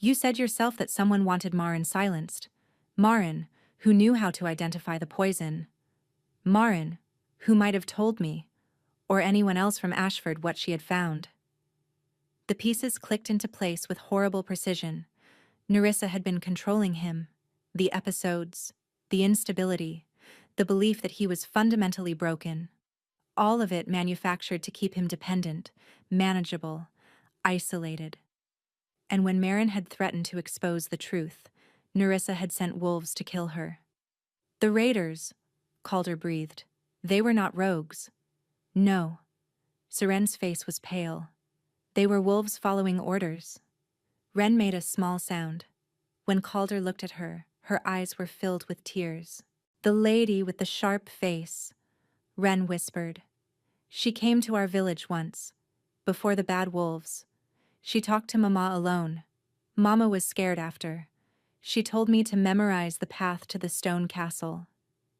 You said yourself that someone wanted Marin silenced. Marin, who knew how to identify the poison. Marin, who might have told me, or anyone else from Ashford, what she had found. The pieces clicked into place with horrible precision. Nerissa had been controlling him. The episodes, the instability, the belief that he was fundamentally broken. All of it manufactured to keep him dependent, manageable, isolated. And when Marin had threatened to expose the truth, Nerissa had sent wolves to kill her. The raiders, Calder breathed. They were not rogues. No. Seren's face was pale. They were wolves following orders. Ren made a small sound. When Calder looked at her, her eyes were filled with tears. The lady with the sharp face, Ren whispered. She came to our village once, before the bad wolves. She talked to Mama alone. Mama was scared after. She told me to memorize the path to the stone castle.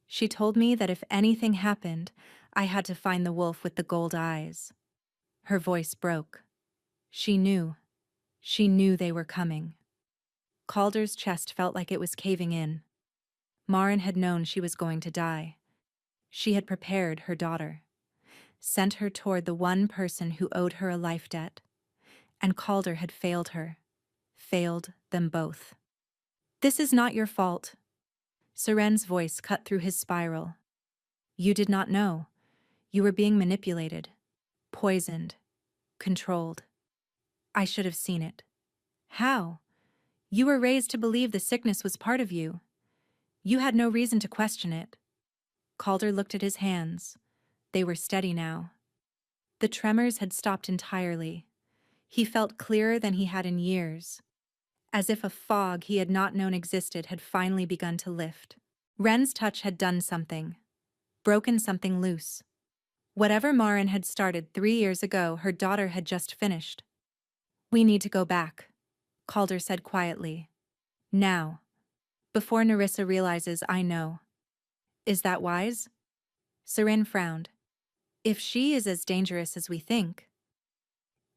She told me that if anything happened, I had to find the wolf with the gold eyes. Her voice broke. She knew. She knew they were coming. Calder's chest felt like it was caving in. Maren had known she was going to die. She had prepared her daughter, sent her toward the one person who owed her a life debt. And Calder had failed her. Failed them both. "This is not your fault." Seren's voice cut through his spiral. "You did not know. You were being manipulated, poisoned, controlled. I should have seen it." "How? You were raised to believe the sickness was part of you. You had no reason to question it." Calder looked at his hands. They were steady now. The tremors had stopped entirely. He felt clearer than he had in years, as if a fog he had not known existed had finally begun to lift. Ren's touch had done something, broken something loose. Whatever Maren had started 3 years ago, her daughter had just finished. "We need to go back," Calder said quietly. "Now. Before Nerissa realizes I know." "Is that wise?" Seren frowned. "If she is as dangerous as we think.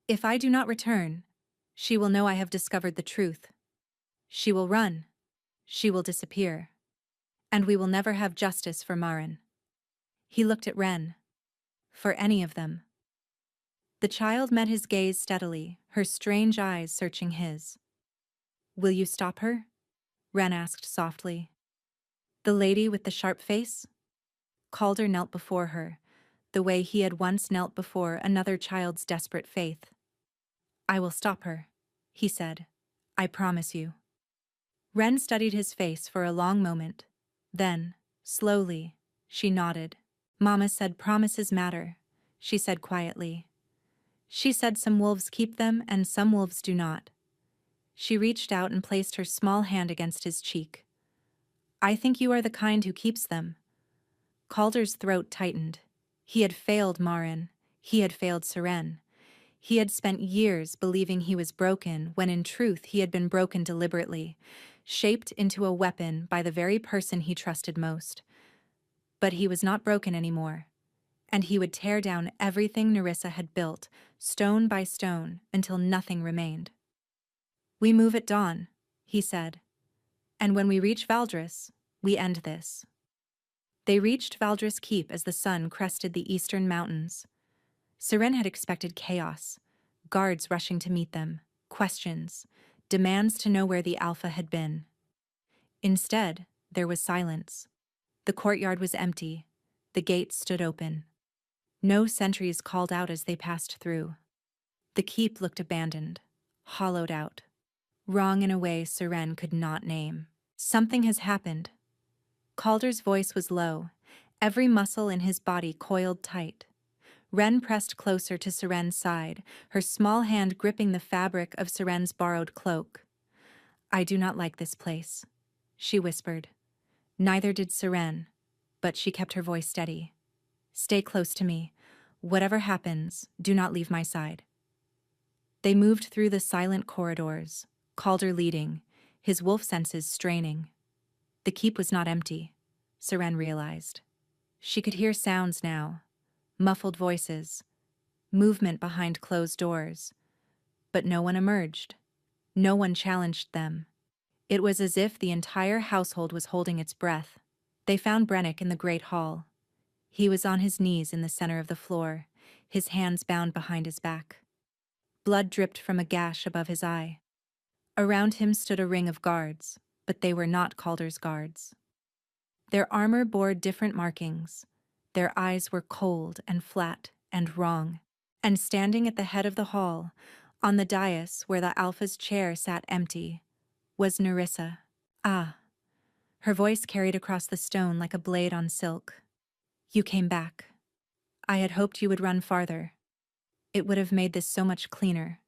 If I do not return, she will know I have discovered the truth. She will run. She will disappear. And we will never have justice for Maren." He looked at Ren. "For any of them." The child met his gaze steadily, her strange eyes searching his. "Will you stop her?" Ren asked softly. "The lady with the sharp face?" Calder knelt before her, the way he had once knelt before another child's desperate faith. "I will stop her," he said. "I promise you." Ren studied his face for a long moment. Then, slowly, she nodded. "Mama said promises matter," she said quietly. "She said some wolves keep them and some wolves do not." She reached out and placed her small hand against his cheek. "I think you are the kind who keeps them." Calder's throat tightened. He had failed Maren. He had failed Seren. He had spent years believing he was broken when in truth he had been broken deliberately, shaped into a weapon by the very person he trusted most. But he was not broken anymore, and he would tear down everything Nerissa had built, stone by stone, until nothing remained. "We move at dawn," he said. "And when we reach Valdris, we end this." They reached Valdris Keep as the sun crested the eastern mountains. Seren had expected chaos, guards rushing to meet them, questions, demands to know where the Alpha had been. Instead, there was silence. The courtyard was empty. The gates stood open. No sentries called out as they passed through. The keep looked abandoned, hollowed out, wrong in a way Seren could not name. "Something has happened." Calder's voice was low, every muscle in his body coiled tight. Ren pressed closer to Seren's side, her small hand gripping the fabric of Seren's borrowed cloak. "I do not like this place," she whispered. Neither did Seren, but she kept her voice steady. "Stay close to me. Whatever happens, do not leave my side." They moved through the silent corridors, Calder leading, his wolf senses straining. The keep was not empty, Seren realized. She could hear sounds now, muffled voices, movement behind closed doors. But no one emerged. No one challenged them. It was as if the entire household was holding its breath. They found Brennick in the great hall. He was on his knees in the center of the floor, his hands bound behind his back. Blood dripped from a gash above his eye. Around him stood a ring of guards, but they were not Calder's guards. Their armor bore different markings. Their eyes were cold and flat and wrong. And standing at the head of the hall, on the dais where the Alpha's chair sat empty, was Nerissa. "Ah." Her voice carried across the stone like a blade on silk. "You came back. I had hoped you would run farther. It would have made this so much cleaner."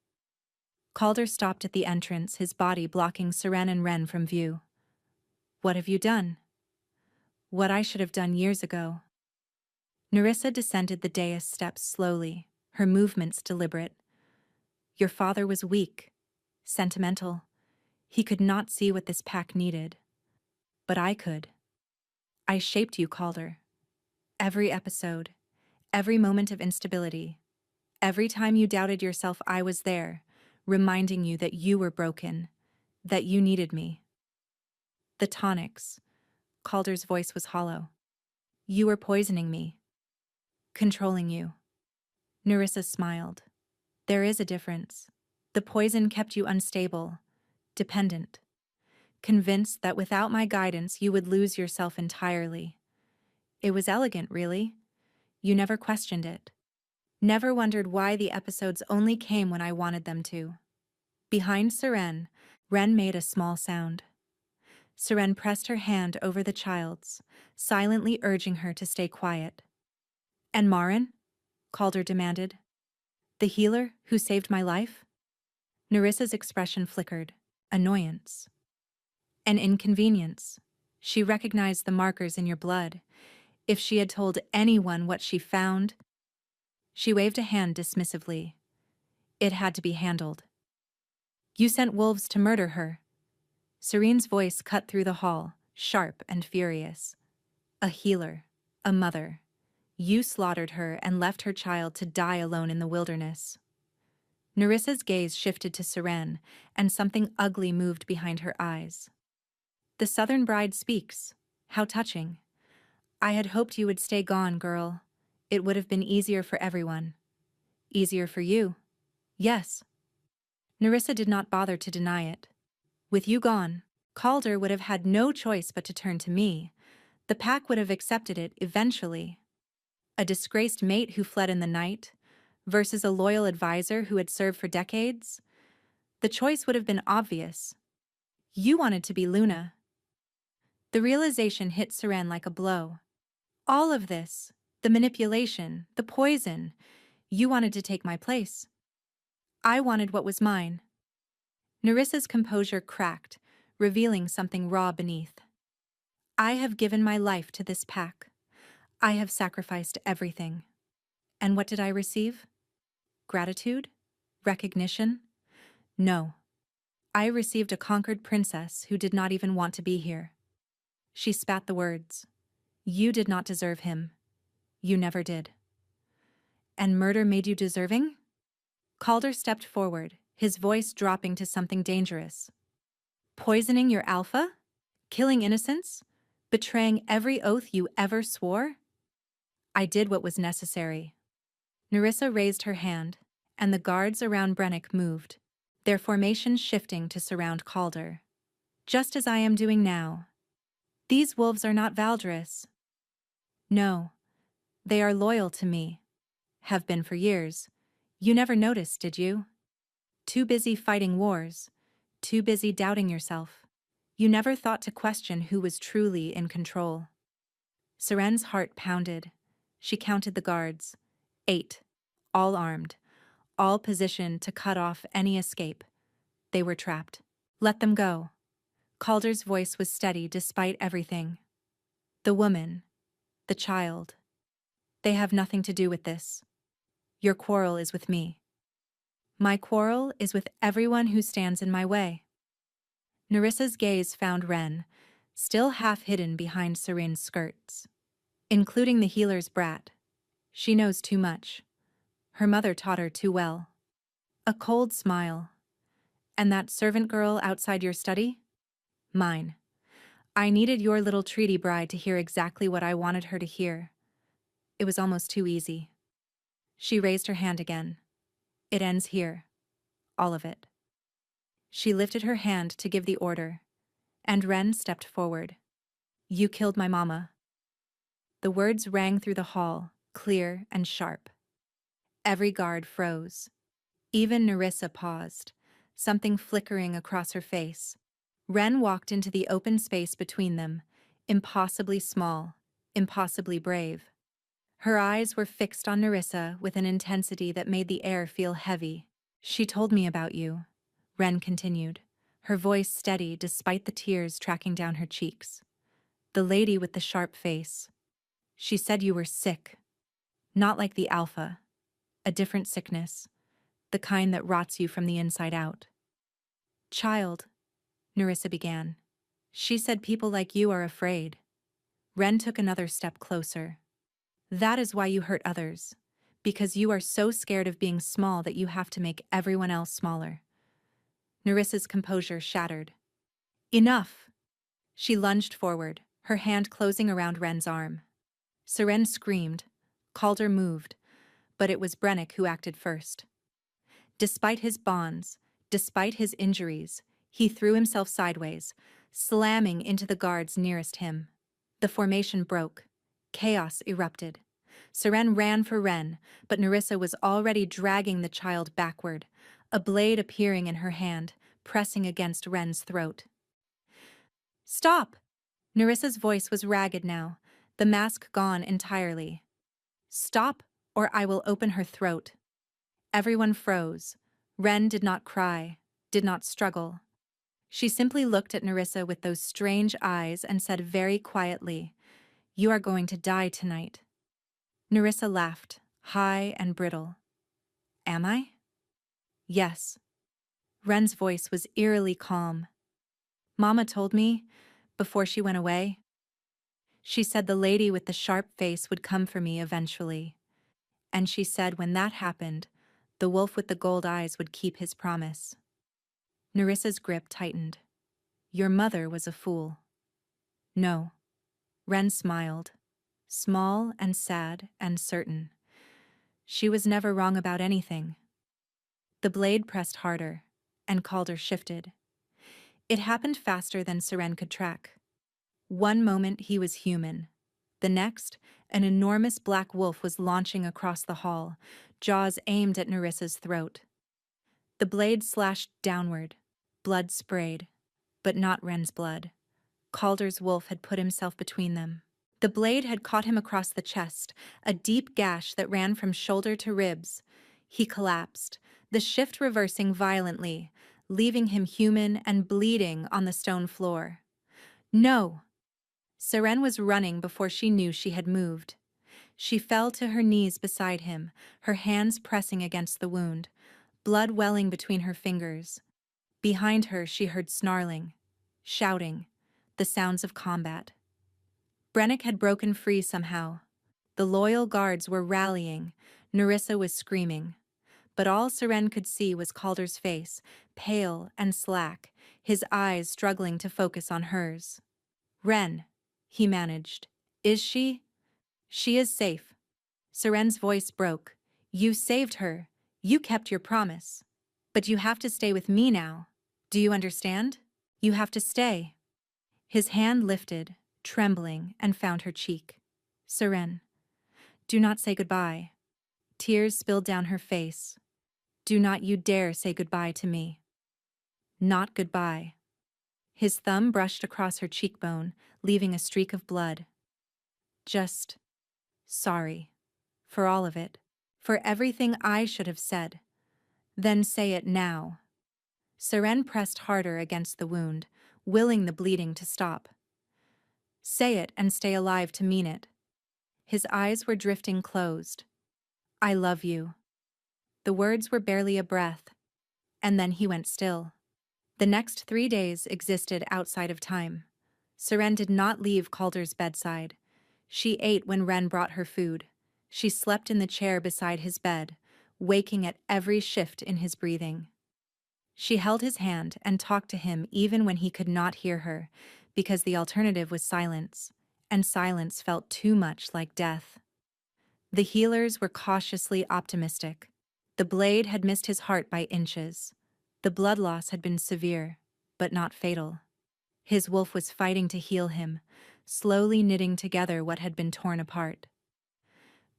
Calder stopped at the entrance, his body blocking Seren and Ren from view. "What have you done?" "What I should have done years ago." Nerissa descended the dais steps slowly, her movements deliberate. "Your father was weak, sentimental. He could not see what this pack needed, but I could. I shaped you, Calder. Every episode, every moment of instability, every time you doubted yourself, I was there, reminding you that you were broken, that you needed me. The tonics. Calder's voice was hollow. You were poisoning me, controlling you. Nerissa smiled. There is a difference. The poison kept you unstable, dependent, convinced that without my guidance you would lose yourself entirely. It was elegant, really. You never questioned it. Never wondered why the episodes only came when I wanted them to. Behind Seren, Ren made a small sound. Seren pressed her hand over the child's, silently urging her to stay quiet. And Marin? Calder demanded. The healer who saved my life? Nerissa's expression flickered. Annoyance. An inconvenience. She recognized the markers in your blood. If she had told anyone what she found... She waved a hand dismissively. It had to be handled. You sent wolves to murder her. Serene's voice cut through the hall, sharp and furious. A healer. A mother. You slaughtered her and left her child to die alone in the wilderness. Nerissa's gaze shifted to Seren, and something ugly moved behind her eyes. The Southern bride speaks. How touching. I had hoped you would stay gone, girl. It would have been easier for everyone. Easier for you. Yes. Nerissa did not bother to deny it. With you gone, Calder would have had no choice but to turn to me. The pack would have accepted it eventually. A disgraced mate who fled in the night versus a loyal advisor who had served for decades. The choice would have been obvious. You wanted to be Luna. The realization hit Seren like a blow. All of this, the manipulation, the poison, you wanted to take my place. I wanted what was mine. Nerissa's composure cracked, revealing something raw beneath. I have given my life to this pack. I have sacrificed everything. And what did I receive? Gratitude? Recognition? No. I received a conquered princess who did not even want to be here. She spat the words. You did not deserve him. You never did. And murder made you deserving? Calder stepped forward, his voice dropping to something dangerous. Poisoning your alpha? Killing innocents? Betraying every oath you ever swore? I did what was necessary. Nerissa raised her hand, and the guards around Brennick moved, their formation shifting to surround Calder. Just as I am doing now. These wolves are not Valdris. No. They are loyal to me. Have been for years. You never noticed, did you? Too busy fighting wars. Too busy doubting yourself. You never thought to question who was truly in control. Seren's heart pounded. She counted the guards. 8. All armed. All positioned to cut off any escape. They were trapped. Let them go. Calder's voice was steady despite everything. The woman. The child. They have nothing to do with this. Your quarrel is with me. My quarrel is with everyone who stands in my way. Nerissa's gaze found Ren, still half hidden behind Serene's skirts. Including the healer's brat. She knows too much. Her mother taught her too well. A cold smile. And that servant girl outside your study? Mine. I needed your little treaty bride to hear exactly what I wanted her to hear. It was almost too easy. She raised her hand again. It ends here. All of it. She lifted her hand to give the order, and Ren stepped forward. You killed my mama. The words rang through the hall, clear and sharp. Every guard froze. Even Nerissa paused, something flickering across her face. Ren walked into the open space between them, impossibly small, impossibly brave. Her eyes were fixed on Nerissa with an intensity that made the air feel heavy. She told me about you, Ren continued, her voice steady despite the tears tracking down her cheeks. The lady with the sharp face. She said you were sick. Not like the alpha. A different sickness. The kind that rots you from the inside out. Child. Nerissa began. She said people like you are afraid. Ren took another step closer. That is why you hurt others. Because you are so scared of being small that you have to make everyone else smaller. Nerissa's composure shattered. Enough! She lunged forward, her hand closing around Ren's arm. Seren screamed. Calder moved, but it was Brennick who acted first. Despite his bonds, despite his injuries, he threw himself sideways, slamming into the guards nearest him. The formation broke. Chaos erupted. Seren ran for Ren, but Nerissa was already dragging the child backward, a blade appearing in her hand, pressing against Ren's throat. Stop! Nerissa's voice was ragged now, the mask gone entirely. Stop, or I will open her throat. Everyone froze. Ren did not cry, did not struggle. She simply looked at Nerissa with those strange eyes and said very quietly, "You are going to die tonight." Nerissa laughed, high and brittle. Am I? Yes. Ren's voice was eerily calm. Mama told me, before she went away. She said the lady with the sharp face would come for me eventually. And she said when that happened, the wolf with the gold eyes would keep his promise. Nerissa's grip tightened. Your mother was a fool. No. Ren smiled, small and sad and certain. She was never wrong about anything. The blade pressed harder, and Calder shifted. It happened faster than Seren could track. One moment he was human. The next, an enormous black wolf was launching across the hall, jaws aimed at Nerissa's throat. The blade slashed downward. Blood sprayed, but not Ren's blood. Calder's wolf had put himself between them. The blade had caught him across the chest, a deep gash that ran from shoulder to ribs. He collapsed, the shift reversing violently, leaving him human and bleeding on the stone floor. No! Seren was running before she knew she had moved. She fell to her knees beside him, her hands pressing against the wound, blood welling between her fingers. Behind her she heard snarling, shouting, the sounds of combat. Brennick had broken free somehow. The loyal guards were rallying. Nerissa was screaming. But all Seren could see was Calder's face, pale and slack, his eyes struggling to focus on hers. Ren, he managed. Is she? She is safe. Seren's voice broke. You saved her. You kept your promise. But you have to stay with me now. Do you understand? You have to stay. His hand lifted, trembling, and found her cheek. Seren, do not say goodbye. Tears spilled down her face. Do not you dare say goodbye to me. Not goodbye. His thumb brushed across her cheekbone, leaving a streak of blood. Just sorry. For all of it. For everything I should have said. Then say it now. Seren pressed harder against the wound, willing the bleeding to stop. Say it and stay alive to mean it. His eyes were drifting closed. I love you. The words were barely a breath, and then he went still. The next 3 days existed outside of time. Seren did not leave Calder's bedside. She ate when Ren brought her food. She slept in the chair beside his bed, waking at every shift in his breathing. She held his hand and talked to him even when he could not hear her, because the alternative was silence, and silence felt too much like death. The healers were cautiously optimistic. The blade had missed his heart by inches. The blood loss had been severe, but not fatal. His wolf was fighting to heal him, slowly knitting together what had been torn apart.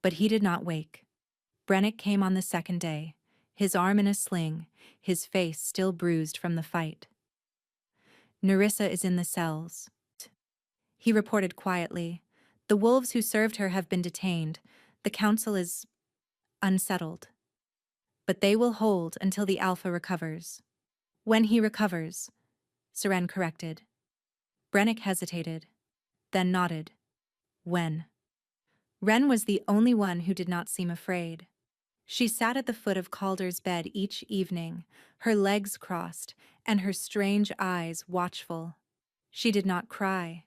But he did not wake. Brennick came on the second day, his arm in a sling, his face still bruised from the fight. Nerissa is in the cells. He reported quietly. The wolves who served her have been detained. The council is unsettled. But they will hold until the Alpha recovers. When he recovers, Seren corrected. Brennick hesitated, then nodded. When? Ren was the only one who did not seem afraid. She sat at the foot of Calder's bed each evening, her legs crossed and her strange eyes watchful. She did not cry,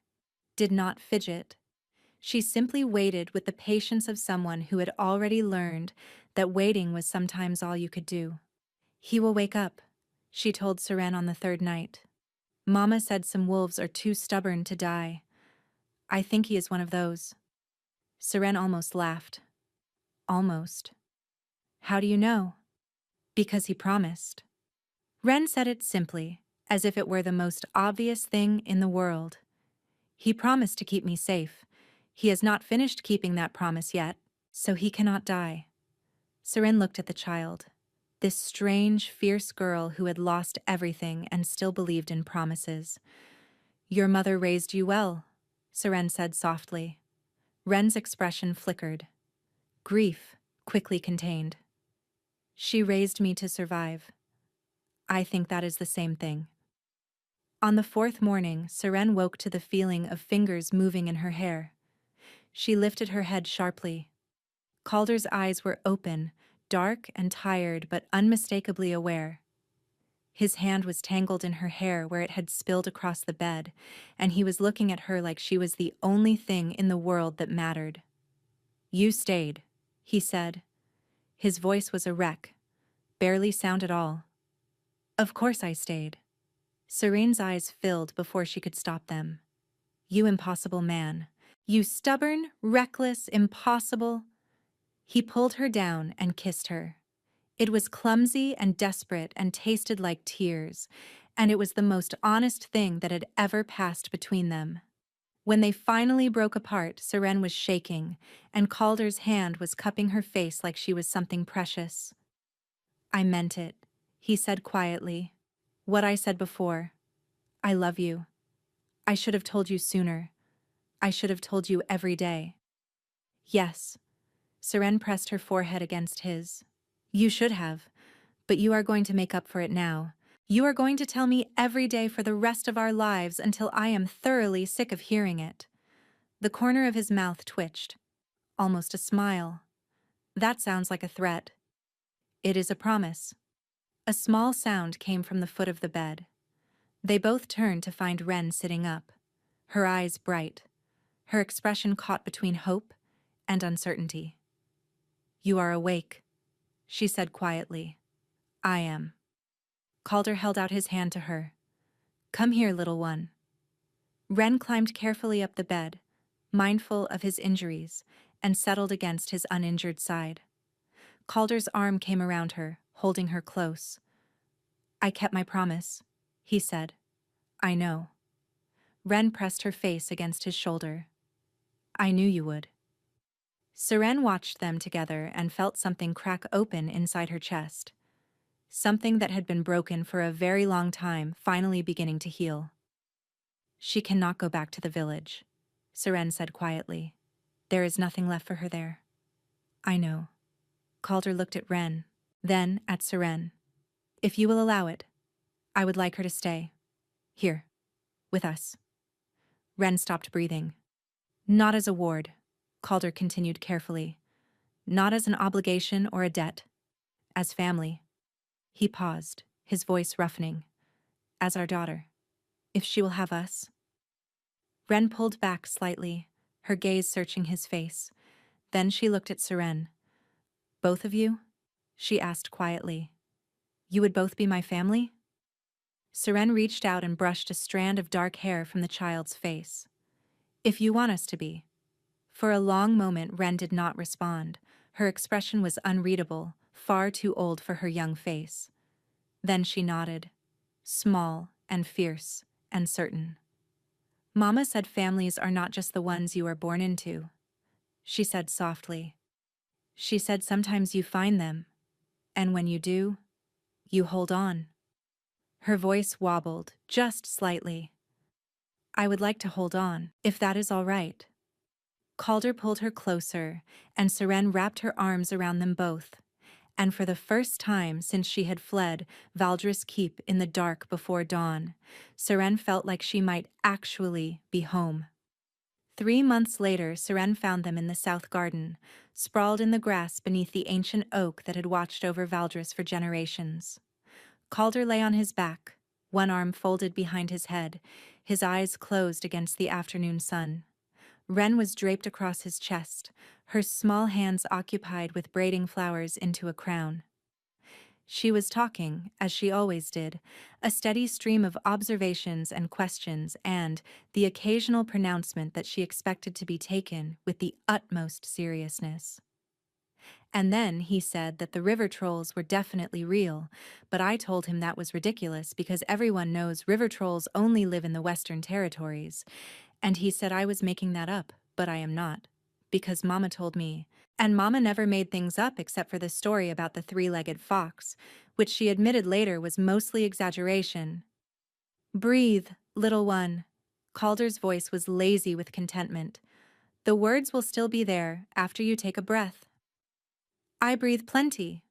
did not fidget. She simply waited with the patience of someone who had already learned that waiting was sometimes all you could do. "He will wake up," she told Seren on the third night. "Mama said some wolves are too stubborn to die. I think he is one of those." Seren almost laughed. Almost. "How do you know?" "Because he promised." Ren said it simply, as if it were the most obvious thing in the world. "He promised to keep me safe. He has not finished keeping that promise yet, so he cannot die." Seren looked at the child, this strange, fierce girl who had lost everything and still believed in promises. "Your mother raised you well," Seren said softly. Ren's expression flickered. Grief quickly contained. "She raised me to survive. I think that is the same thing." On the fourth morning, Seren woke to the feeling of fingers moving in her hair. She lifted her head sharply. Calder's eyes were open, dark and tired but unmistakably aware. His hand was tangled in her hair where it had spilled across the bed, and he was looking at her like she was the only thing in the world that mattered. "You stayed," he said. His voice was a wreck, barely sound at all. "Of course I stayed." Serene's eyes filled before she could stop them. "You impossible man. You stubborn, reckless, impossible." He pulled her down and kissed her. It was clumsy and desperate and tasted like tears, and it was the most honest thing that had ever passed between them. When they finally broke apart, Seren was shaking, and Calder's hand was cupping her face like she was something precious. "I meant it," he said quietly. "What I said before. I love you. I should have told you sooner. I should have told you every day." "Yes." Seren pressed her forehead against his. "You should have, but you are going to make up for it now. You are going to tell me every day for the rest of our lives until I am thoroughly sick of hearing it." The corner of his mouth twitched. Almost a smile. "That sounds like a threat." "It is a promise." A small sound came from the foot of the bed. They both turned to find Ren sitting up, her eyes bright, her expression caught between hope and uncertainty. "You are awake," she said quietly. "I am." Calder held out his hand to her. "Come here, little one." Ren climbed carefully up the bed, mindful of his injuries, and settled against his uninjured side. Calder's arm came around her, holding her close. "I kept my promise," he said. "I know." Ren pressed her face against his shoulder. "I knew you would." Seren watched them together and felt something crack open inside her chest. Something that had been broken for a very long time finally beginning to heal. "She cannot go back to the village," Seren said quietly. "There is nothing left for her there." "I know." Calder looked at Ren, then at Seren. "If you will allow it, I would like her to stay. Here. With us." Ren stopped breathing. "Not as a ward," Calder continued carefully. "Not as an obligation or a debt. As family." He paused, his voice roughening. "As our daughter. If she will have us." Ren pulled back slightly, her gaze searching his face. Then she looked at Seren. "Both of you?" she asked quietly. "You would both be my family?" Seren reached out and brushed a strand of dark hair from the child's face. "If you want us to be." For a long moment Ren did not respond. Her expression was unreadable, far too old for her young face. Then she nodded, small and fierce and certain. "Mama said families are not just the ones you are born into," she said softly. "She said sometimes you find them, and when you do, you hold on." Her voice wobbled, just slightly. "I would like to hold on, if that is all right." Calder pulled her closer, and Seren wrapped her arms around them both. And for the first time since she had fled Valdris Keep in the dark before dawn, Seren felt like she might actually be home. 3 months later, Seren found them in the south garden, sprawled in the grass beneath the ancient oak that had watched over Valdris for generations. Calder lay on his back, one arm folded behind his head, his eyes closed against the afternoon sun. Wren was draped across his chest, her small hands occupied with braiding flowers into a crown. She was talking, as she always did, a steady stream of observations and questions and the occasional pronouncement that she expected to be taken with the utmost seriousness. And then he said that the river trolls were definitely real, but I told him that was ridiculous because everyone knows river trolls only live in the Western Territories, and he said I was making that up, but I am not, because Mama told me. And Mama never made things up except for the story about the three-legged fox, which she admitted later was mostly exaggeration. Breathe, little one. Calder's voice was lazy with contentment. The words will still be there after you take a breath. I breathe plenty.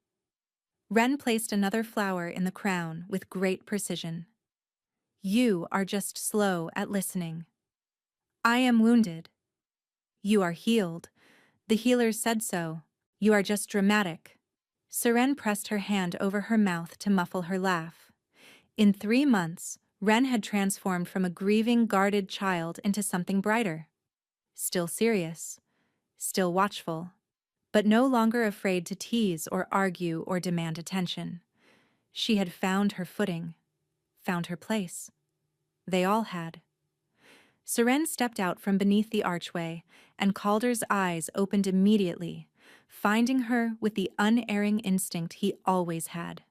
Wren placed another flower in the crown with great precision. You are just slow at listening. I am wounded. You are healed. The healers said so. You are just dramatic. Seren pressed her hand over her mouth to muffle her laugh. In 3 months, Wren had transformed from a grieving, guarded child into something brighter. Still serious. Still watchful. But no longer afraid to tease or argue or demand attention. She had found her footing. Found her place. They all had. Seren stepped out from beneath the archway, and Calder's eyes opened immediately, finding her with the unerring instinct he always had.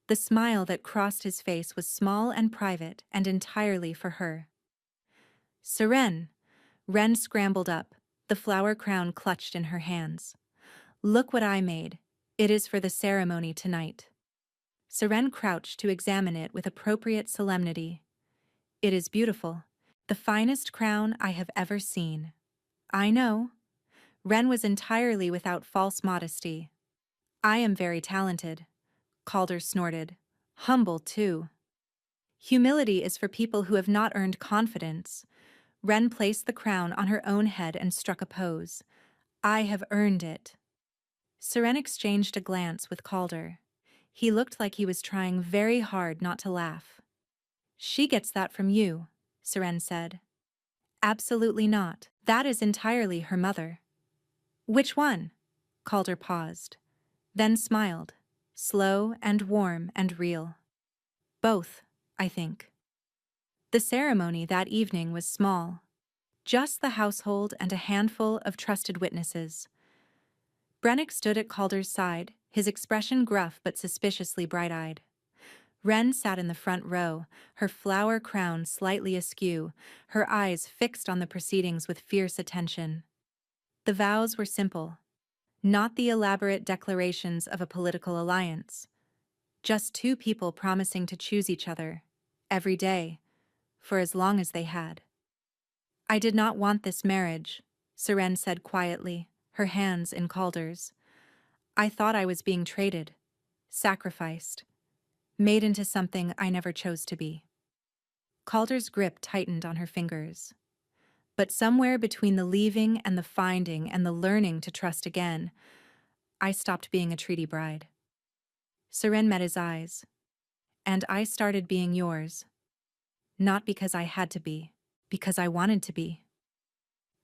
The smile that crossed his face was small and private and entirely for her. Seren! Wren scrambled up, the flower crown clutched in her hands. Look what I made. It is for the ceremony tonight. Seren crouched to examine it with appropriate solemnity. It is beautiful. The finest crown I have ever seen. I know. Wren was entirely without false modesty. I am very talented. Calder snorted. Humble, too. Humility is for people who have not earned confidence. Wren placed the crown on her own head and struck a pose. I have earned it. Seren exchanged a glance with Calder. He looked like he was trying very hard not to laugh. She gets that from you, Seren said. Absolutely not. That is entirely her mother. Which one? Calder paused, then smiled, slow and warm and real. Both, I think. The ceremony that evening was small. Just the household and a handful of trusted witnesses. Brennick stood at Calder's side, his expression gruff but suspiciously bright-eyed. Wren sat in the front row, her flower crown slightly askew, her eyes fixed on the proceedings with fierce attention. The vows were simple, not the elaborate declarations of a political alliance. Just two people promising to choose each other, every day, for as long as they had. I did not want this marriage, Seren said quietly, her hands in Calder's. I thought I was being traded, sacrificed, made into something I never chose to be. Calder's grip tightened on her fingers. But somewhere between the leaving and the finding and the learning to trust again, I stopped being a treaty bride. Seren met his eyes. And I started being yours. Not because I had to be, because I wanted to be.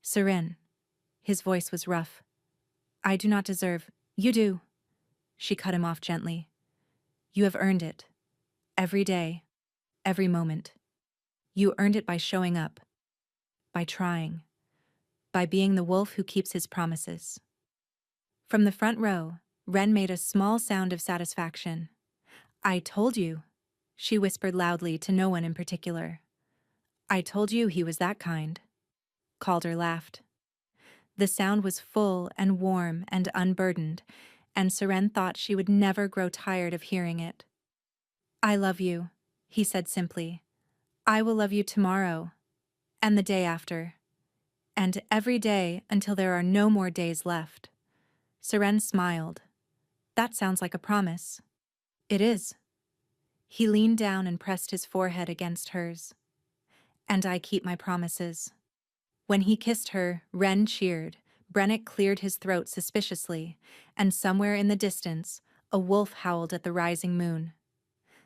Seren. His voice was rough. I do not deserve. You do. She cut him off gently. You have earned it. Every day. Every moment. You earned it by showing up. By trying. By being the wolf who keeps his promises. From the front row, Wren made a small sound of satisfaction. I told you, she whispered loudly to no one in particular. I told you he was that kind. Calder laughed. The sound was full and warm and unburdened, and Seren thought she would never grow tired of hearing it. I love you, he said simply. I will love you tomorrow, and the day after, and every day until there are no more days left. Seren smiled. That sounds like a promise. It is. He leaned down and pressed his forehead against hers. And I keep my promises. When he kissed her, Wren cheered, Brennick cleared his throat suspiciously, and somewhere in the distance, a wolf howled at the rising moon.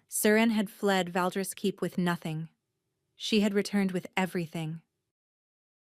Surin had fled Valdres Keep with nothing. She had returned with everything.